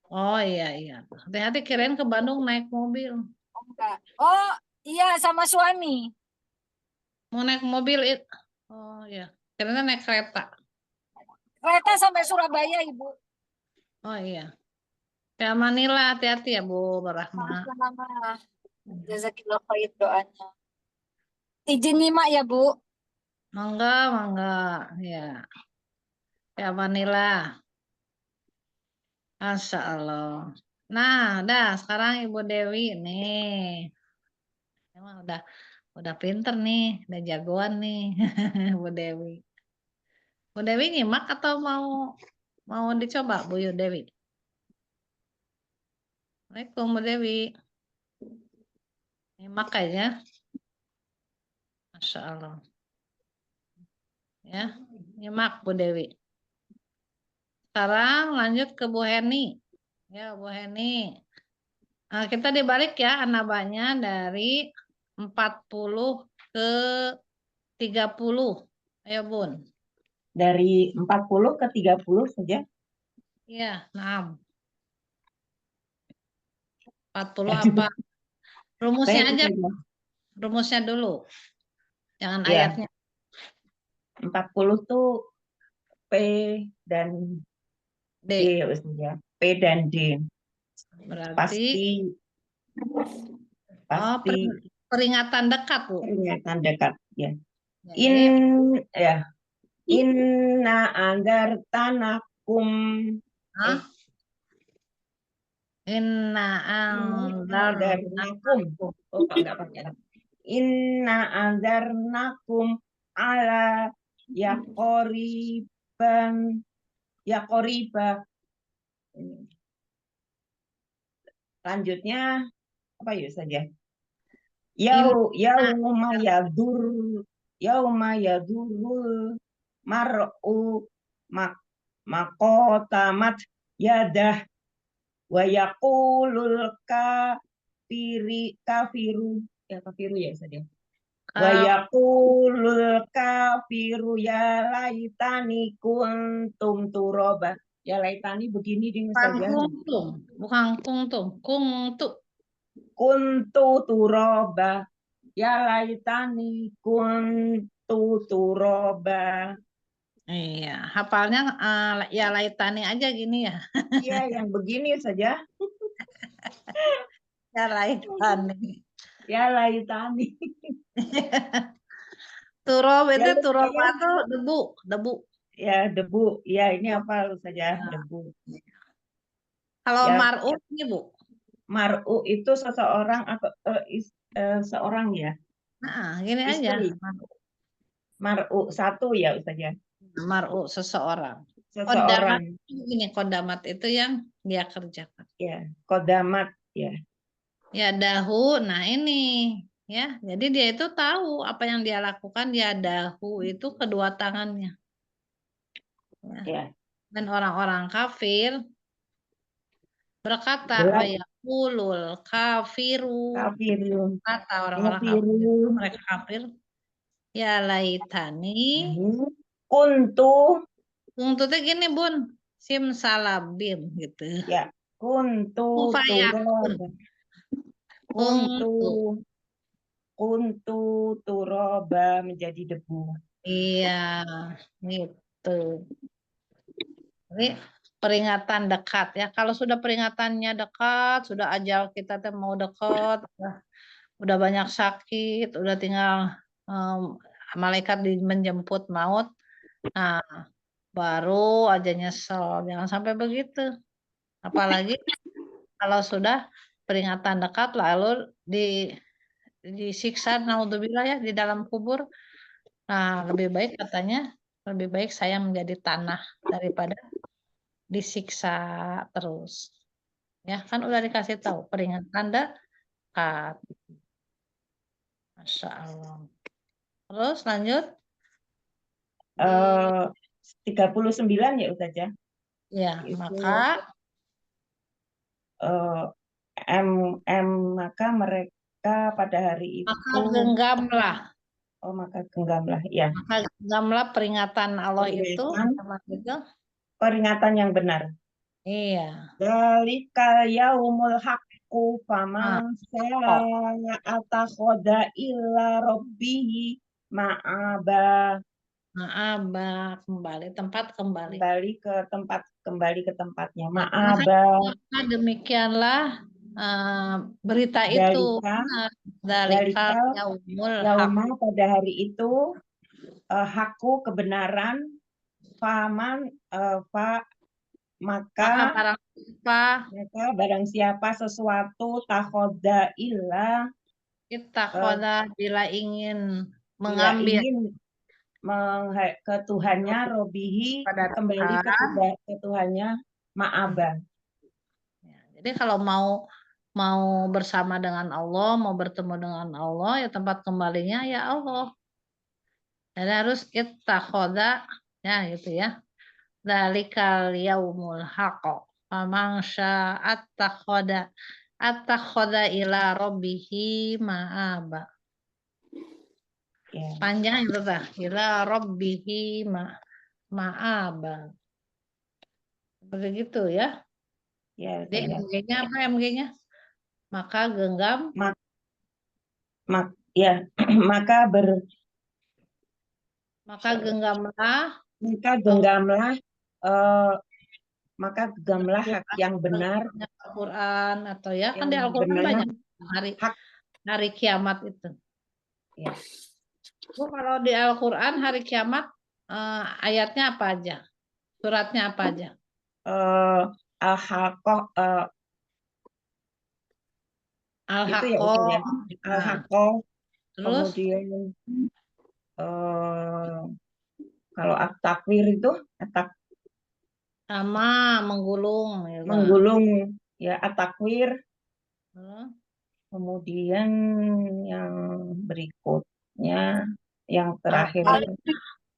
Oh iya. Hati-hati kirain ke Bandung naik mobil. Enggak. Oh iya, sama suami. Mau naik mobil itu. Oh iya. Kirain naik kereta. Kereta sampai Surabaya, Ibu. Oh iya. Ya Manila, hati-hati ya Bu Rahma. Sama-sama. Jazakillah khair doanya. Izin nyimak ya, Bu. Mangga. Ya. Ya Manila. Masya Allah. Nah, sekarang Ibu Dewi nih. Emang udah pinter nih, udah jagoan nih, Bu Dewi. Bu Dewi nyimak atau mau dicoba Bu Dewi? Assalamualaikum Bu Dewi. Nyimak aja. Masya Allah. Ya, nyimak Bu Dewi. Sekarang lanjut ke Bu Heni. Ya, Bu Heni. Nah, kita dibalik ya anabanya dari 40 ke 30. Ayo Bun. Dari 40 ke 30 saja. Iya, 6. 40 apa? Rumusnya Baik, aja. saja. Rumusnya dulu. Jangan Ya. ayatnya. 40 tuh P dan D. D saja. P dan D. Berarti Pasti peringatan dekat, Bu. peringatan dekat ya. Jadi, Inna anggartanakum Hah? Inna anggarnakum. Oh, enggak pakai. Inna anggarnakum ala yaqoriba. Lanjutnya apa ya saja? Yauma yadurul mar'u makotamat yadah wa yaqulul kafiru ya saja. Wa yaqulul kafiru ya laitani kuntum turaba. Ya laitani begini dengan saja. Bukan kuntum. Kuntu turaba. Ya laitani kuntu turaba. Iya, hafalnya ya laitani aja gini ya. Iya, yang begini saja. Ya laitani. Ya laitani. Turob itu Ya, turob ya. itu debu. Ya, debu. Ya, ini apa saja? Ya. Debu. Kalau Ya. mar'u ini, Bu. Mar'u itu seseorang atau seorang ya. Nah, gini Istri. aja. Mar'u satu ya saja. Mar'u seseorang. Seseorang. Ini kodamat itu yang dia kerjakan. Ya, kodamat ya. Ya dahu, nah ini ya. Jadi dia itu tahu apa yang dia lakukan. Dia dahu itu kedua tangannya. Ya. Dan orang-orang kafir berkata, wayaqulul kafiru. Kata orang-orang kafir, mereka kafir. Ya laitani. Kuntu Untuk gini Bun, simsalabim gitu. Ya, kuntu turoba menjadi debu. Iya, gitu. Jadi peringatan dekat ya. Kalau sudah peringatannya dekat, sudah ajal kita mau dekat, udah banyak sakit, udah tinggal malaikat menjemput maut. Nah, baru aja nyesel. Jangan sampai begitu. Apalagi kalau sudah peringatan dekat lalu disiksa naudzubillah ya di dalam kubur. Nah, lebih baik katanya Lebih baik saya menjadi tanah daripada disiksa terus. Ya, kan udah dikasih tahu peringatan dekat. Masya Allah. Terus lanjut. Eh, 39 ya Ustazah. Ya, Itu maka maka mereka pada hari itu genggamlah. maka genggamlah ya. Maka genggamlah peringatan Allah itu. Peringatan yang benar. Iya. Dalikal yaumul haqqu faman atakhadha illa rabbihi ma'aba. Ma'aba, kembali Kembali ke tempatnya. Maka Ma'aba. demikianlah berita itu. Dalikal yaumul Yauma pada hari itu hakku kebenaran faman maka barang siapa sesuatu takhoda illa itakhoda bila ingin mengambil ke Tuhannya robihi kembali ke Tuhannya ma'aba. Ya, jadi kalau mau bersama dengan Allah, mau bertemu dengan Allah, ya tempat kembalinya ya Allah. Jadi harus itakhoda ya gitu ya. Dalikal yaumul haqq. Faman sya'at takhoda ila rabbihi ma'aba. Ya. Panjang itu dah. Ila rabbihi ma'aba. Begitu ya. Ya, Jadi MG-nya apa MG-nya? Maka genggam. Maka genggamlah hak yang benar. Al-Quran atau ya kan di Al-Quran banyak hari kiamat itu. Ya. Bu, kalau di Al-Quran hari kiamat ayatnya apa aja? Suratnya apa aja? Al-Haqqah itu ya Al-Haqqah. Al-Haqqah. Terus Kemudian kalau at-takwir itu sama menggulung ya, menggulung ya at-takwir. Kemudian yang berikutnya yang terakhir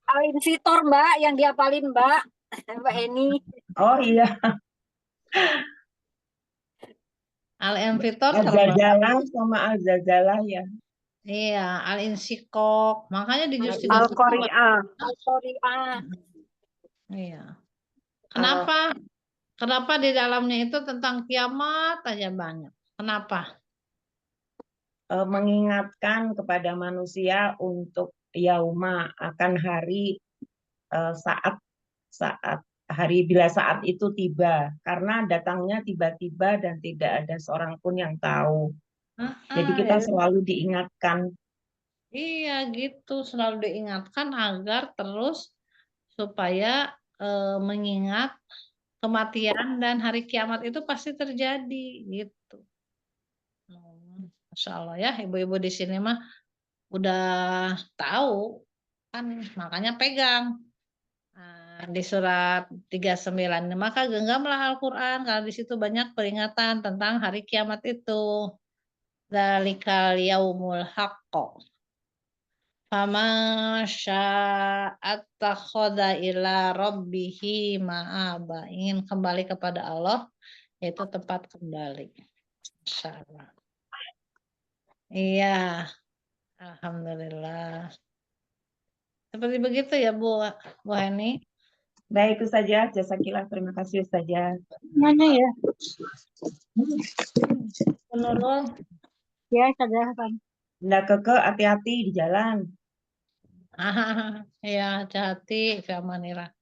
Al-Infitor Mbak yang diapalin Mbak Eni. Oh iya. Al-Infitor Al-Zalzalah sama Al-Zalzalah ya. Iya, Al-Insyikok. Makanya di juz 3 Al-Qari'ah. Al-Qari'ah. Iya. Kenapa di dalamnya itu tentang kiamat aja banyak? Kenapa? Mengingatkan kepada manusia untuk yauma akan hari saat hari bila saat itu tiba, karena datangnya tiba-tiba dan tidak ada seorang pun yang tahu. Jadi kita selalu diingatkan. Iya gitu, selalu diingatkan agar terus supaya mengingat kematian dan hari kiamat itu pasti terjadi gitu. Masya Allah ya, ibu-ibu di sini mah udah tahu kan, makanya pegang. Di surat 39, maka genggamlah Al-Quran kalau di situ banyak peringatan tentang hari kiamat itu. Dzalikal yaumul haqq. Faman sya'at takhadha ila rabbihi ma'aba. Ingin kembali kepada Allah, yaitu tempat kembali. Insyaallah. Iya. Alhamdulillah. Seperti begitu ya Bu Heni. Baik itu saja, jasakillah, terima kasih Ustazah. Mana ya? Nurul. Ya, Ustazah. Bunda Keke, hati-hati di jalan. Ya, hati-hati, Fiamanira.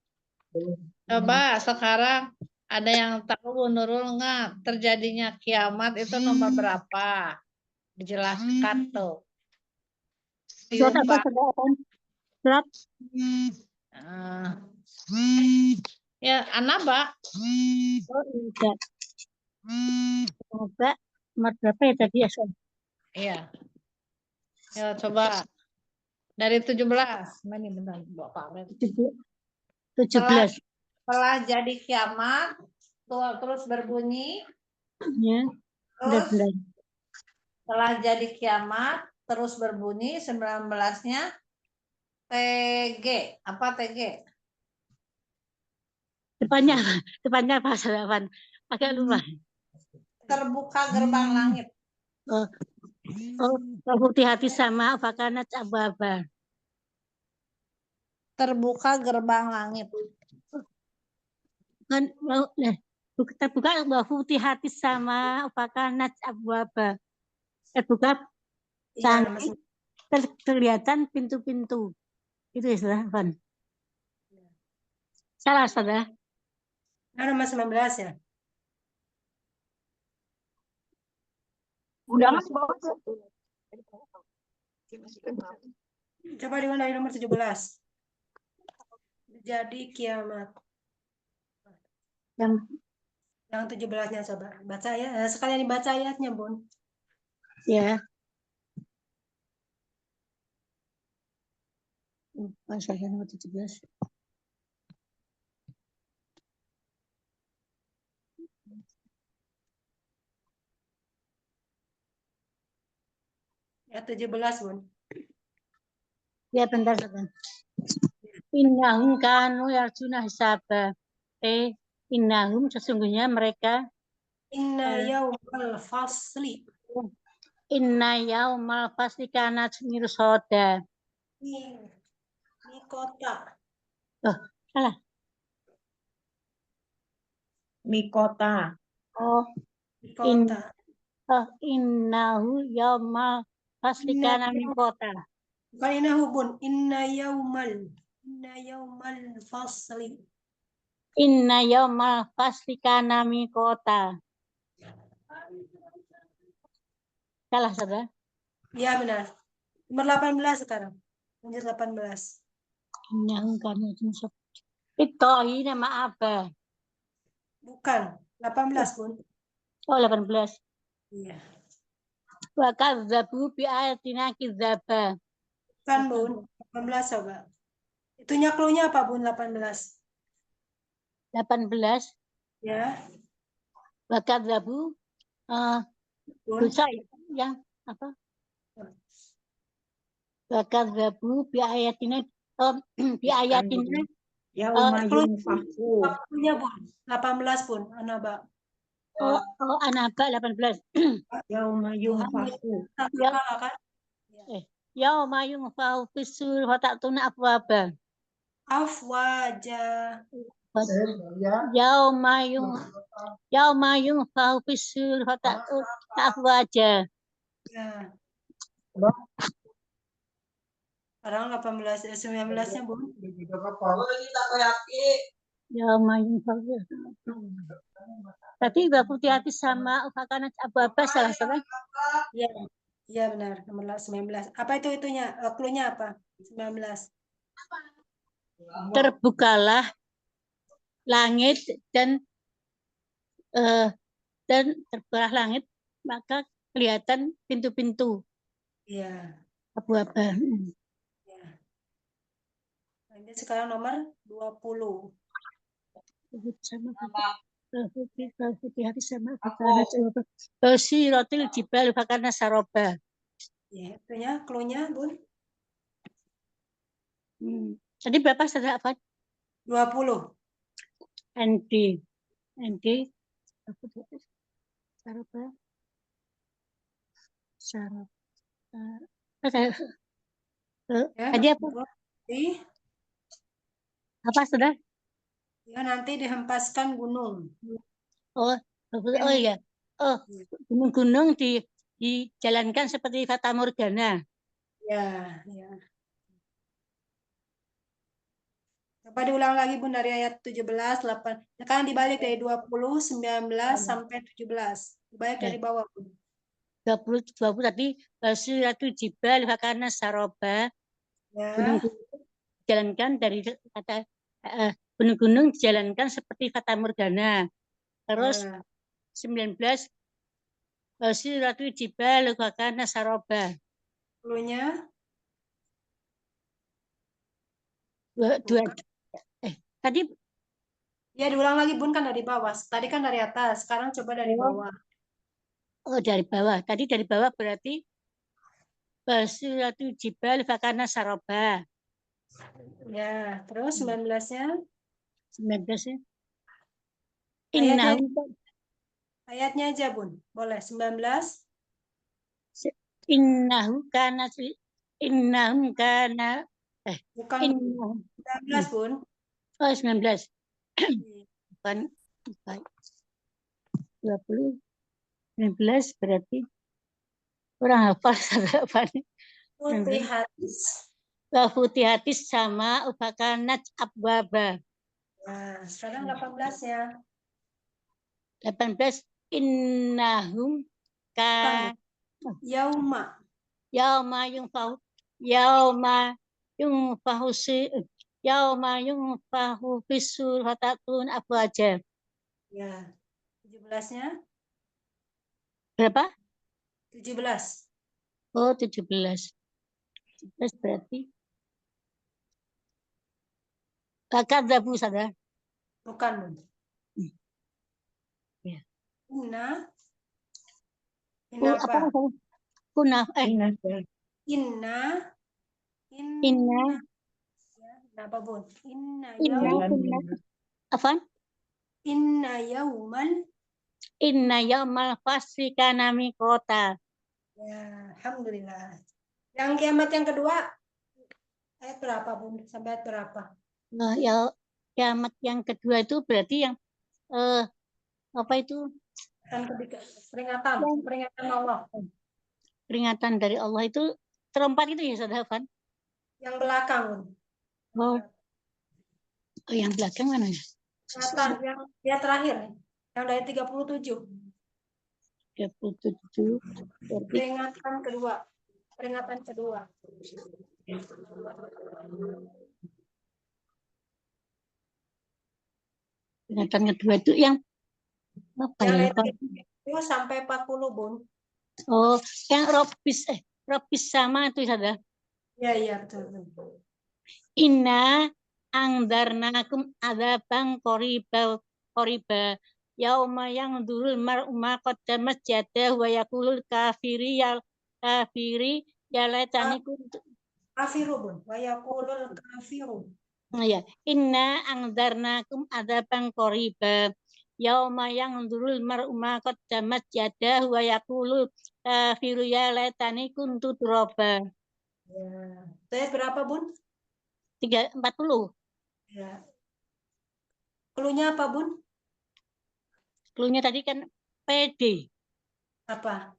Coba sekarang ada yang tahu Bu Nurul nggak terjadinya kiamat itu nomor berapa? Dijelaskan tuh. Surat apa? Surat? Ya, An-Naba. Oh, enggak. Coba nomor berapa ya tadi ya? Iya. Ya, coba. Dari 17. Ini benar, Bapak. 17. Setelah jadi kiamat, terus berbunyi, Ya, terus benar-benar. setelah jadi kiamat, terus berbunyi 19-nya TG. Apa TG? Depannya apa? Salawan. Agak lupa. Terbuka gerbang langit. Oh, hati sama fakanat ababa. Terbuka gerbang langit. Kan terbuka hati sama fakanat ababa. Terbuka Iya, langit, kelihatan pintu-pintu. Itu istilah Van. Salah, saudara. nomor 19 ya. Undangan di bawah. Coba diulang dari nomor 17. Jadi kiamat. Yang 17-nya coba baca ya. Sekalian dibaca ayatnya, Bun. ya. Pasal nomor 17. Ya 17, Bun. Ya, bentar, saudara. Innahum kanu yarjuna hisaba. Innahum sesungguhnya mereka Inna yaumal fasli. inna yaumal fasli kanat mirsoda. Ini kota. Oh, salah. Mikota. Oh, Kota. innahu yaumal fasli kanat mikota. Bukan innahu, Bun. Inna yaumal fasli. Inna yaumal fasli kanat mikota. Salah, saudara. Iya, benar. Nomor 18 sekarang. Lanjut 18. Innahum kanu yarjuna. Itu nama apa? Bukan. 18, Bun. Oh, 18. Iya. Wa kadzabu bi ayatina kidzaba. Bukan, Bun. 18 coba. Itunya clue-nya apa, Bun? 18. 18. Ya, Wa kadzabu Bun. dosa yang apa? Wa kadzabu bi ayatina bi ayatina Yauma clue- yunfaku. Clue-nya, Bun. 18, Bun. Anaba. Anaba 18. Yauma yunfaku. Salah kan? Yauma yunfau fisur wa ta'tuna afwaba. Afwaja. Yauma yunfau fisur wa ta'tuna afwaja. Ya. Sekarang 18, 19-nya, Bun. Yauma yunfau. Tadi Bapak hati sama fakanat apa salah. Iya. Iya, benar. Nomor 19. Apa itunya? Clue-nya apa? 19. Terbukalah langit dan terbelah langit, maka kelihatan pintu-pintu Iya. abu-aba. Ya. Lanjut sekarang nomor 20. Hati sama Basiratil jibal fakana saroba. Ya, itunya clue-nya, Bun. Tadi berapa saudara apa? 20. ND saroba. Ya, Tadi apa? Apa saudara? Ya, nanti dihempaskan gunung. Oh iya. Oh, gunung-gunung dijalankan seperti Fata Morgana. Ya, ya. Coba diulang lagi, Bun, dari ayat 17, 8. Sekarang dibalik dari 20, 19 sampai 17. Dibalik dari bawah, Bun. 20 tadi Basiratul jibal fakana saroba. Ya. Gunung-gunung dijalankan dari kata gunung-gunung dijalankan seperti Fata Morgana. Terus 19 Basiratul jibal fakana saroba. Clue-nya dua. Tadi Ya diulang lagi Bun, kan dari bawah. Tadi kan dari atas, sekarang coba dari bawah. dari bawah. Tadi dari bawah berarti Basiratul Jibal fakana saroba. Ya, terus 19-nya 19 ya. ayatnya, Innahum ayatnya aja Bun. Boleh 19. innahum kana Bukan innahum 19 Bun. 19. Bukan 20 19 berarti kurang hafal apa nih. Futihatis. Futihatis sama ubakanat abwaba. Nah, sekarang 18-nya. 18 innahum ka Yauma. yauma yungfahu fisur fatatun afwaja. Ya. 17-nya. Berapa? 17. Oh, 17. 17 berarti kadzabu sadar. Bukan Bun. Ya. Inna. Apa? Kunaf Inna. Inna. Ya, kenapa Bun? Inna Apa? yauman. Inna yaumal fasli kana miqota. Ya, alhamdulillah. Yang kiamat yang kedua ayat berapa Bun? Sampai ayat berapa? Nah, ya kiamat yang kedua itu berarti yang apa itu? Peringatan Allah. Peringatan dari Allah itu terempat itu ya Saudara Van? Yang belakang Bun. Oh, yang belakang mana ya? Peringatan yang dia terakhir nih. Yang dari 37. 37. Peringatan kedua. Peringatan kedua. Peringatan kedua itu yang apa Yang ya? dari 30 sampai 40 Bun. Oh, yang Robis sama itu Saudara. Iya betul. Inna angdarnakum adzabang qoriba yauma yang durul mar'u ma qaddamat yadahu wa yaqulul kafiri ya laitani kuntu. Kafiru Bun. Wa yaqulul kafiru. Ya, inna angdarnakum adzabang qoriba yauma yang durul mar'u ma qaddamat yadahu wa yaqulul kafiru ya laitani kuntu turaba. Ya. Ayat berapa Bun? 40. Ya. Klunya apa Bun? Klunya tadi kan PD. Apa?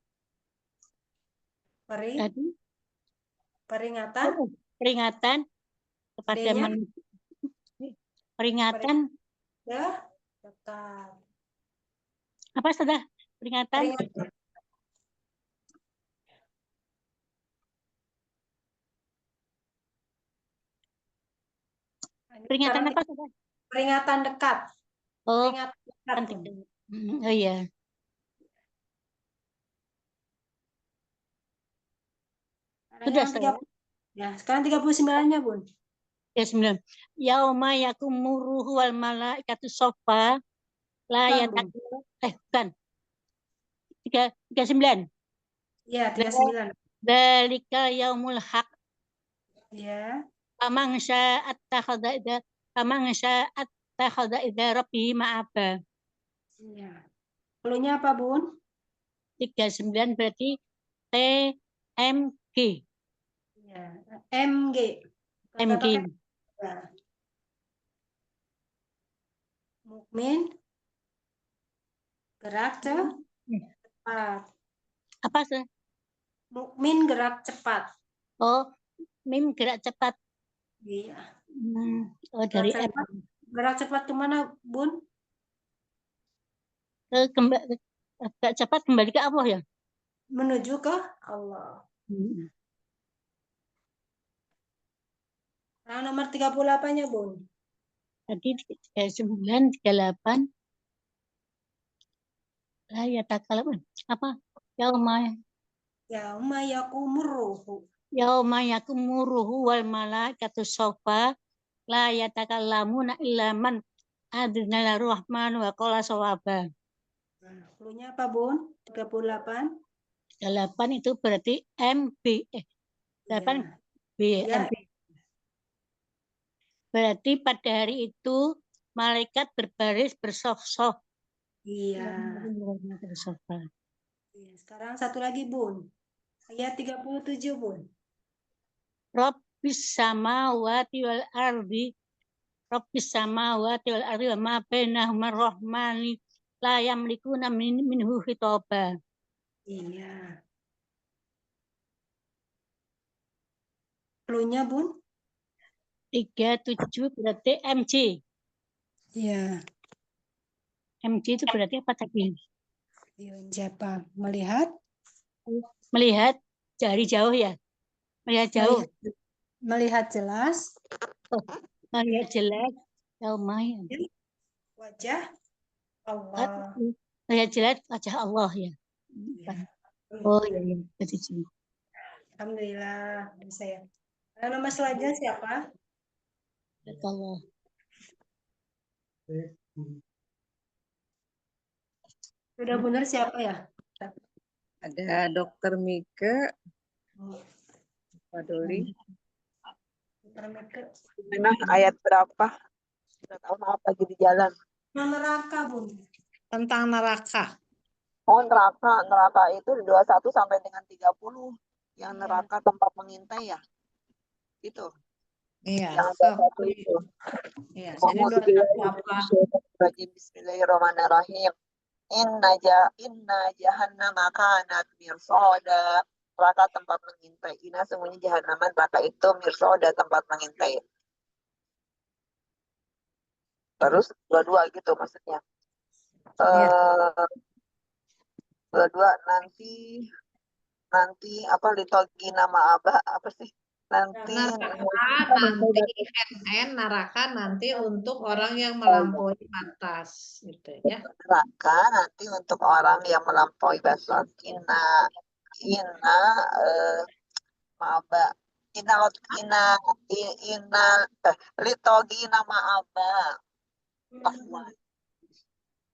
Tadi Peringatan. peringatan kepada D-nya? manusia. Peringatan Ya. Dekat. apa sudah? Peringatan peringatan apa sudah? Peringatan dekat. Oh, Peringatan dekat. oh iya. Sudah. Ya, sekarang 39-nya Bun. Ya 9. Yauma yakumuruhu wal malaikatu sofa la yatakul bukan. 39. Iya, 39. Dzalika yaumul haq. Ya. Faman sya'at takhadha idza rabbihi ma'aba. Iya. Klunya apa Bun? 39 berarti TMG. Ya. MG. MG. Ya. Mukmin gerak cepat. Apa sih? Mukmin gerak cepat. Oh, mim gerak cepat. Iya. Oh, dari gerak cepat. Gerak cepat kemana Bun? Gerak cepat kembali ke Allah ya? Menuju ke Allah. Nah, nomor 38-nya Bun. Tadi 39, 38. Lah ya takalam apa? Yauma Yauma yakumuruhu wal malaikatu sofa la yatakallamuna illa man adzina rahman wa qala shawaba. Nah, cluenya apa, Bun? 38. 8 itu berarti MB. 8 B, Ya. MB. Berarti pada hari itu malaikat berbaris bersaf-saf. Iya. Bersaf-saf. Iya. Sekarang satu lagi, Bun. Ayat 37, Bun. Rabbis samawati wal ardi. Rabbis samawati wal ardi wa ma bainahuma rahmani la yamlikuna minhu khitaba. Iya. Cluenya, Bun? 37 berarti MJ. Iya. MJ itu berarti apa tadi? Siapa? Melihat? Melihat dari jauh ya? Melihat jauh. Melihat jelas. Oh, melihat jelas. Yaumai. Wajah Allah. Melihat jelas wajah Allah ya. Oh iya, iya. Alhamdulillah bisa ya. Nama selanjutnya siapa? Allah. Sudah benar siapa ya? Ada Dokter Mika, Pak Doli. Mana ayat berapa? Nggak tahu, maaf lagi di jalan. Neraka, Bun. Tentang neraka. Oh, neraka itu 21 sampai dengan 30. Yang neraka tempat mengintai ya. Itu. Iya. Yang ada satu itu. Iya. Jadi 21 apa? Bismillahirrahmanirrahim. Inna jahannama kanat mirsada. Neraka tempat mengintai. Inna semuanya jahannam, neraka itu mirsada tempat mengintai. Terus dua-dua gitu maksudnya. Dua-dua nanti apa litogi nama abah apa sih? Nanti neraka nanti untuk orang yang melampaui batas gitu ya. Neraka nanti untuk orang yang melampaui batas. Litogi nama abah.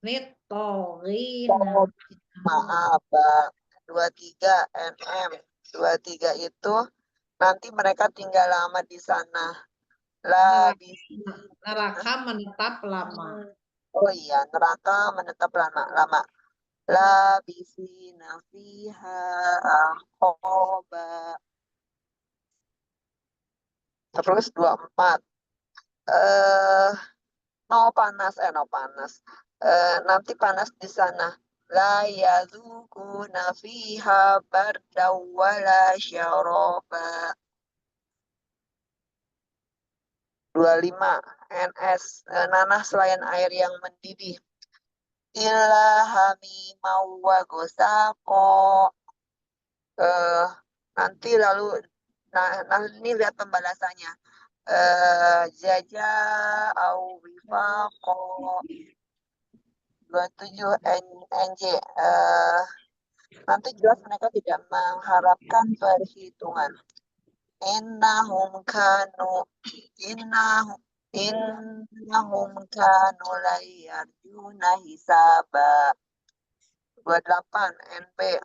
Litogina. Maaf, 23 NM. 23 itu nanti mereka tinggal lama di sana. Neraka menetap lama. Oh iya, neraka menetap lama. Labisina fiha ahqaba. Terus 24. No panas. Nanti panas di sana. La yazukuna fiha bardaw wala syaraba. 25 NS. Nanah selain air yang mendidih. Illa hamimau wa gosako. Nanti lalu ini lihat pembalasannya. Jaja au wifaqo. 27 NJ. Nanti jelas mereka tidak mengharapkan perhitungan. Innahum kanu layarjuna hisaba. 28 NP.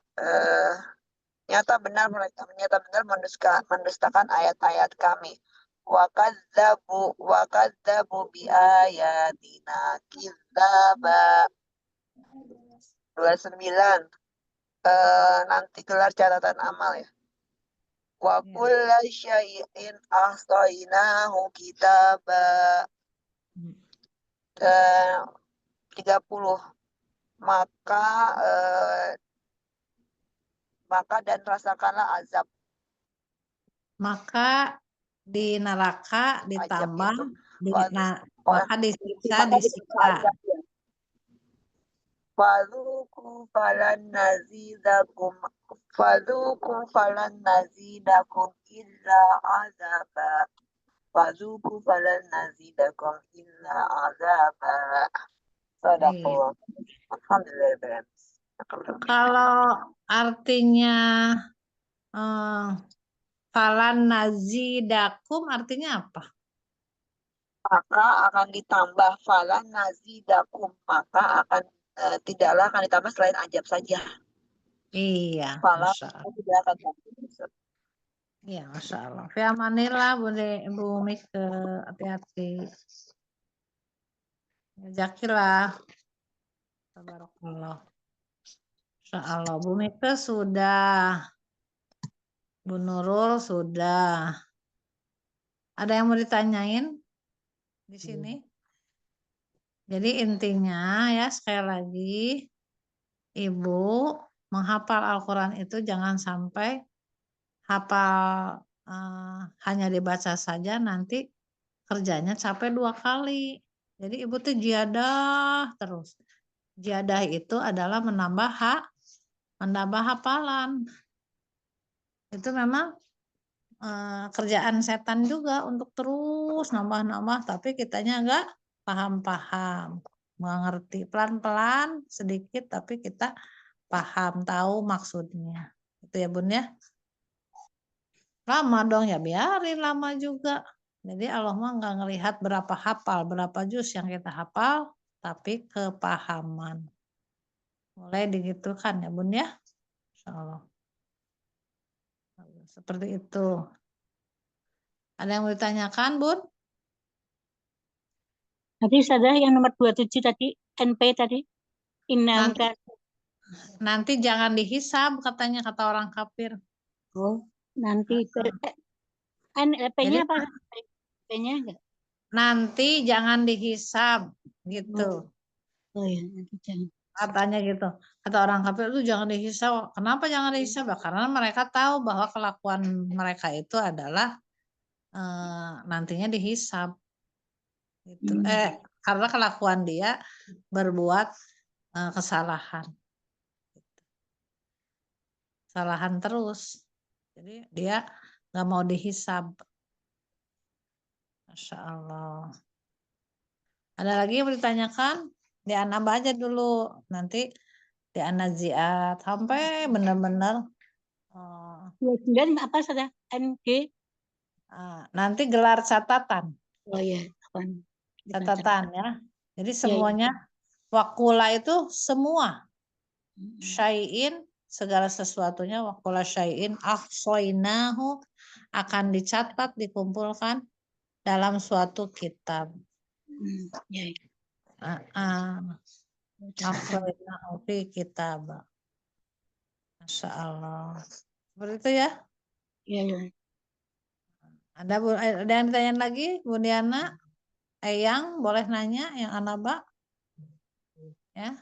Nyata benar mendustakan ayat-ayat kami. Wakadzabu bi ayatina kidzaba. 29 nanti gelar catatan amal ya. Wa kulla syai'in ahsainahu kitaba. 30 maka dan rasakanlah azab. Maka di neraka ditambah maka disiksa. Fadzuku falan nazidakum illa azaba. Fadzuku falan nazidakum illa azaba. Sadaqallah. Alhamdulillah. Kalau artinya falan nazidakum artinya apa? maka akan ditambah fala nazidakum, maka akan tidaklah akan ditambah selain ajab saja. Iya, Fala Masya Allah. tidak akan tambah. Iya, Masya Allah. Fi amanillah, Bu Mika. Hati-hati. Jazakallah. Tabarakallah. Masya Allah. Bu Mika sudah. Bu Nurul sudah. Ada yang mau ditanyain di sini? Jadi intinya ya sekali lagi, Ibu menghafal Al-Quran itu jangan sampai hafal hanya dibaca saja, nanti kerjanya capek 2 kali. Jadi Ibu tuh jiadah terus. Jiadah itu adalah menambah hafalan. Itu memang kerjaan setan juga untuk terus nambah-nambah, tapi kitanya enggak paham-paham, mengerti pelan-pelan sedikit, tapi kita paham, tahu maksudnya. Itu ya Bun ya. Lama dong ya, biarin lama juga. Jadi Allah mah nggak ngelihat berapa hafal, berapa juz yang kita hafal, tapi kepahaman. Mulai digitukan ya Bun ya. Insya Allah. Seperti itu. Ada yang mau ditanyakan Bun? Tadi saja yang nomor 27 tadi, NP tadi. Innahum Nanti jangan dihisab katanya kata orang kafir. Oh, nanti P-nya apa? P-nya enggak? Nanti jangan dihisab gitu. Oh ya, nanti jangan. Katanya gitu. Kata orang kafir itu jangan dihisab. Kenapa jangan dihisab? Karena mereka tahu bahwa kelakuan mereka itu adalah nantinya dihisab. Gitu. Karena kelakuan dia berbuat kesalahan. Kesalahan terus. Jadi dia nggak mau dihisab. Masya Allah. Ada lagi yang ditanyakan? Di Anaba aja dulu. Nanti di Anaziat. Sampai benar-benar. 29 apa saja? NG? Nanti gelar catatan. Oh ya, catatan ya. Jadi semuanya wakula itu semua. Syai'in segala sesuatunya wakula syai'in ahsoinahu akan dicatat, dikumpulkan dalam suatu kitab. Ahsoinahu fi kitab. Masya Allah. Seperti itu ya? Iya. Ada yang ditanya lagi, Bu Diana? Eyang boleh nanya yang Anaba? Ya,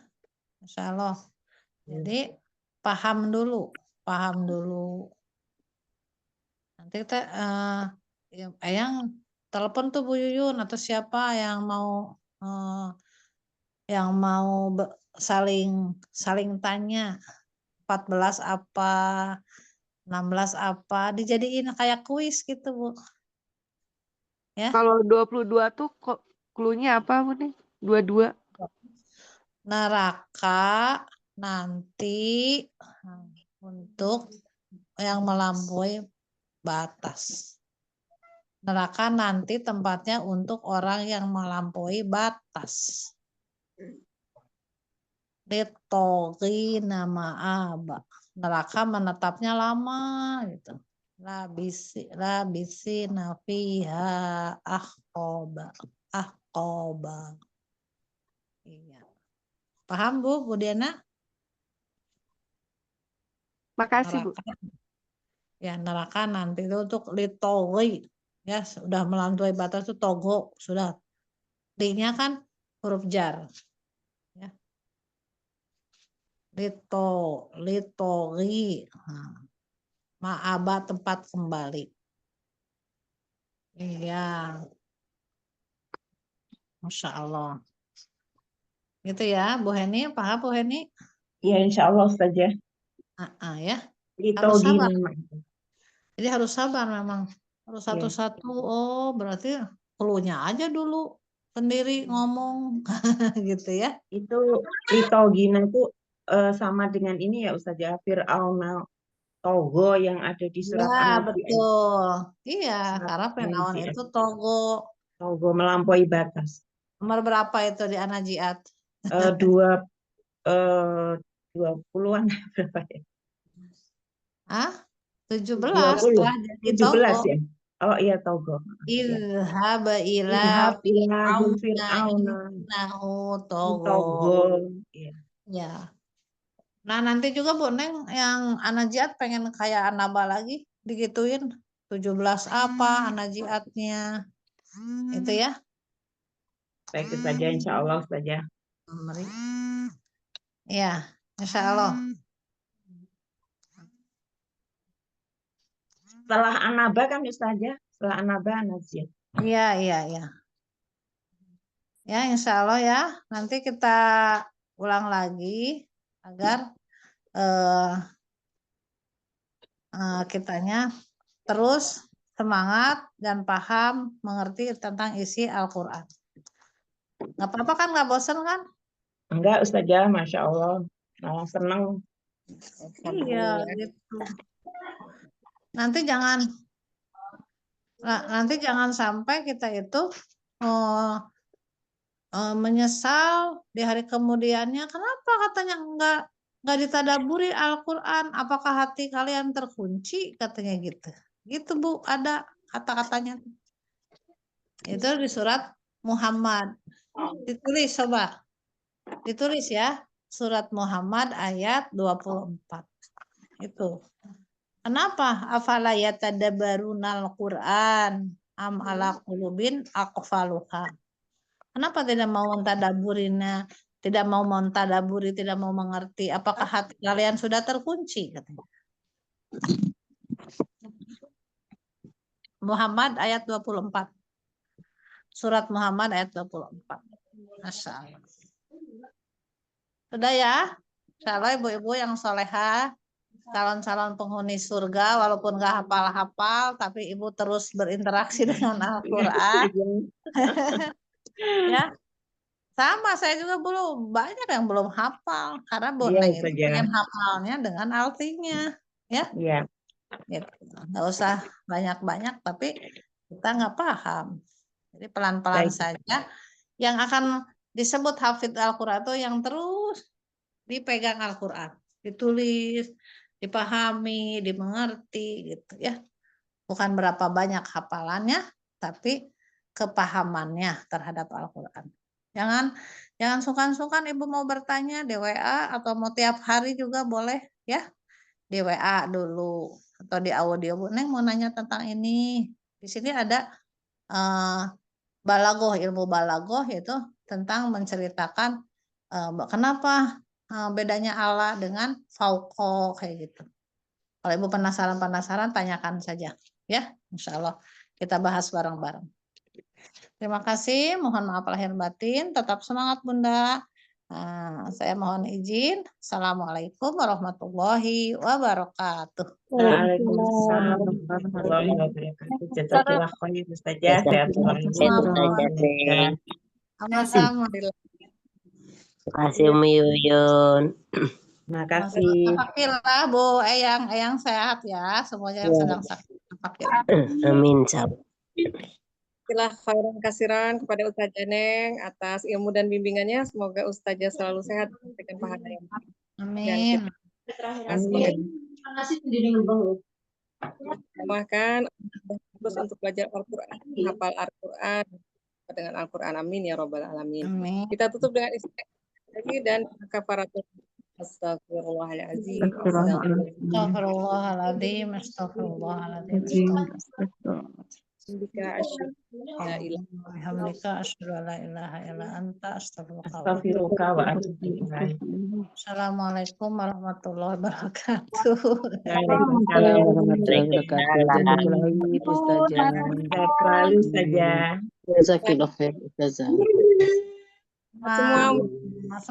Masya Allah. Jadi paham dulu. Nanti kita Eyang telepon tuh Bu Yuyun atau siapa yang mau saling tanya 14 apa 16 apa dijadiin kayak kuis gitu Bu. Ya. Kalau 22 tuh kok cluenya apa Bu nih? 22. Neraka nanti untuk yang melampaui batas. Neraka nanti tempatnya untuk orang yang melampaui batas. Ditogi nama aba. Neraka menetapnya lama gitu. Labisi nafiha ahqoba. Iya. Paham Bu Diana? Makasih Bu. Ya neraka nanti itu untuk litogi. Ya sudah melampaui batas itu togo sudah. D-nya kan huruf jar. Ya. Litogi. Ma'aba tempat kembali. Iya. Masya Allah. Gitu ya, Bu Heni. Paham Bu Heni? Ya, insya Allah Ustazah. Ya. Harus sabar. Jadi harus sabar memang. Harus satu-satu. Oh, berarti cluenya aja dulu sendiri ngomong gitu ya. Itu litogina itu sama dengan ini ya Ustazah, Fir'aun Togo yang ada di surat Ya, An-Nazi'at. betul. Iya, karena Fir'aun itu Togo. Togo melampaui batas. Nomor berapa itu di Anajiat? 20-an berapa ya? Ah, 17 20, setelah jadi 17 Togo. ya. Oh iya Togo. Ya. Idhab ila Idhab ila fir'auna Fir'auna innahu Togo. Togo. Iya. Ya. Nah, nanti juga Bu Neng yang Anajiat pengen kayak Anaba lagi digituin. 17 apa Anajiatnya. Itu ya. Baik saja insya Allah saja. Ya, insya Allah. Setelah Anaba kan Ustazah, setelah Anaba Anajiat. Iya. Ya, insya Allah ya. Nanti kita ulang lagi agar kitanya terus semangat dan paham mengerti tentang isi Al-Quran. Nggak apa-apa kan? Nggak bosan kan? Enggak Ustazah, Masya Allah. Malah senang. Iya, gitu. Nanti jangan sampai kita itu menyesal di hari kemudiannya. Kenapa katanya nggak ditadaburi Al-Quran? Apakah hati kalian terkunci? Katanya gitu. Gitu Bu, ada kata-katanya. Itu di surat Muhammad. Ditulis coba. Ditulis ya. Surat Muhammad ayat 24. Itu. Kenapa? Afala yatadabbarunal Qur'an am ala qulubin aqfaluha. Kenapa tidak mau mentadaburinya, tidak mau mentadaburi, tidak mau mengerti? Apakah hati kalian sudah terkunci? Katanya. Muhammad ayat 24. Surat Muhammad ayat 24. Masya Allah. Sudah ya? Insya Allah ibu-ibu yang soleha, calon-calon penghuni surga, walaupun gak hafal-hafal, tapi ibu terus berinteraksi dengan Al-Quran. Ya, sama saya juga belum, banyak yang belum hafal, karena Bu Neng itu pengen hafalnya dengan artinya. Ya, gitu. Nggak usah banyak-banyak, tapi kita nggak paham. Jadi pelan-pelan saja. Yang akan disebut hafidh Al-Quran itu yang terus dipegang Al-Quran, ditulis, dipahami, dimengerti gitu ya. Bukan berapa banyak hafalannya, tapi kepahamannya terhadap Al-Quran. Jangan sungkan-sungkan ibu mau bertanya di WA atau mau tiap hari juga boleh ya. Di WA dulu atau di audio, Bu Neng mau nanya tentang ini. Di sini ada balagoh, ilmu balagoh itu tentang menceritakan kenapa bedanya Allah dengan fauqo kayak gitu. Kalau ibu penasaran tanyakan saja ya, insya Allah kita bahas bareng-bareng. Terima kasih, mohon maaf lahir batin, tetap semangat Bunda. Saya mohon izin. Assalamualaikum warahmatullahi wabarakatuh. Waalaikumsalam warahmatullahi wabarakatuh. Jazakillah khair Ustazah. Sehat selalu. Sama-sama. Terima kasih Umi Yuyun. Terima kasih. Alhamdulillah Bu Eyang sehat ya, semuanya yang sedang sakit. Amin. Alhamdulillah khairan kasiran kepada Ustazah Neng atas ilmu dan bimbingannya. Semoga Ustazah selalu sehat dengan pahala yang baik. Amin. Makan terus untuk belajar Al-Quran, hafal Al-Quran dengan Al-Quran. Amin ya Rabbal Alamin. Amin. Kita tutup dengan istighfar lagi dan kafaratul. Astagfirullahaladzim. Astagfirullahaladzim. Astagfirullahaladzim. Alhamdulillah asyhadu an la ilaha illa anta Astaghfiruka wa atubu ilaik. Assalamualaikum warahmatullahi wabarakatuh. Waalaikumsalam warahmatullahi wabarakatuh. Sehat selalu saja. Jazakillah khair Ustazah. Semua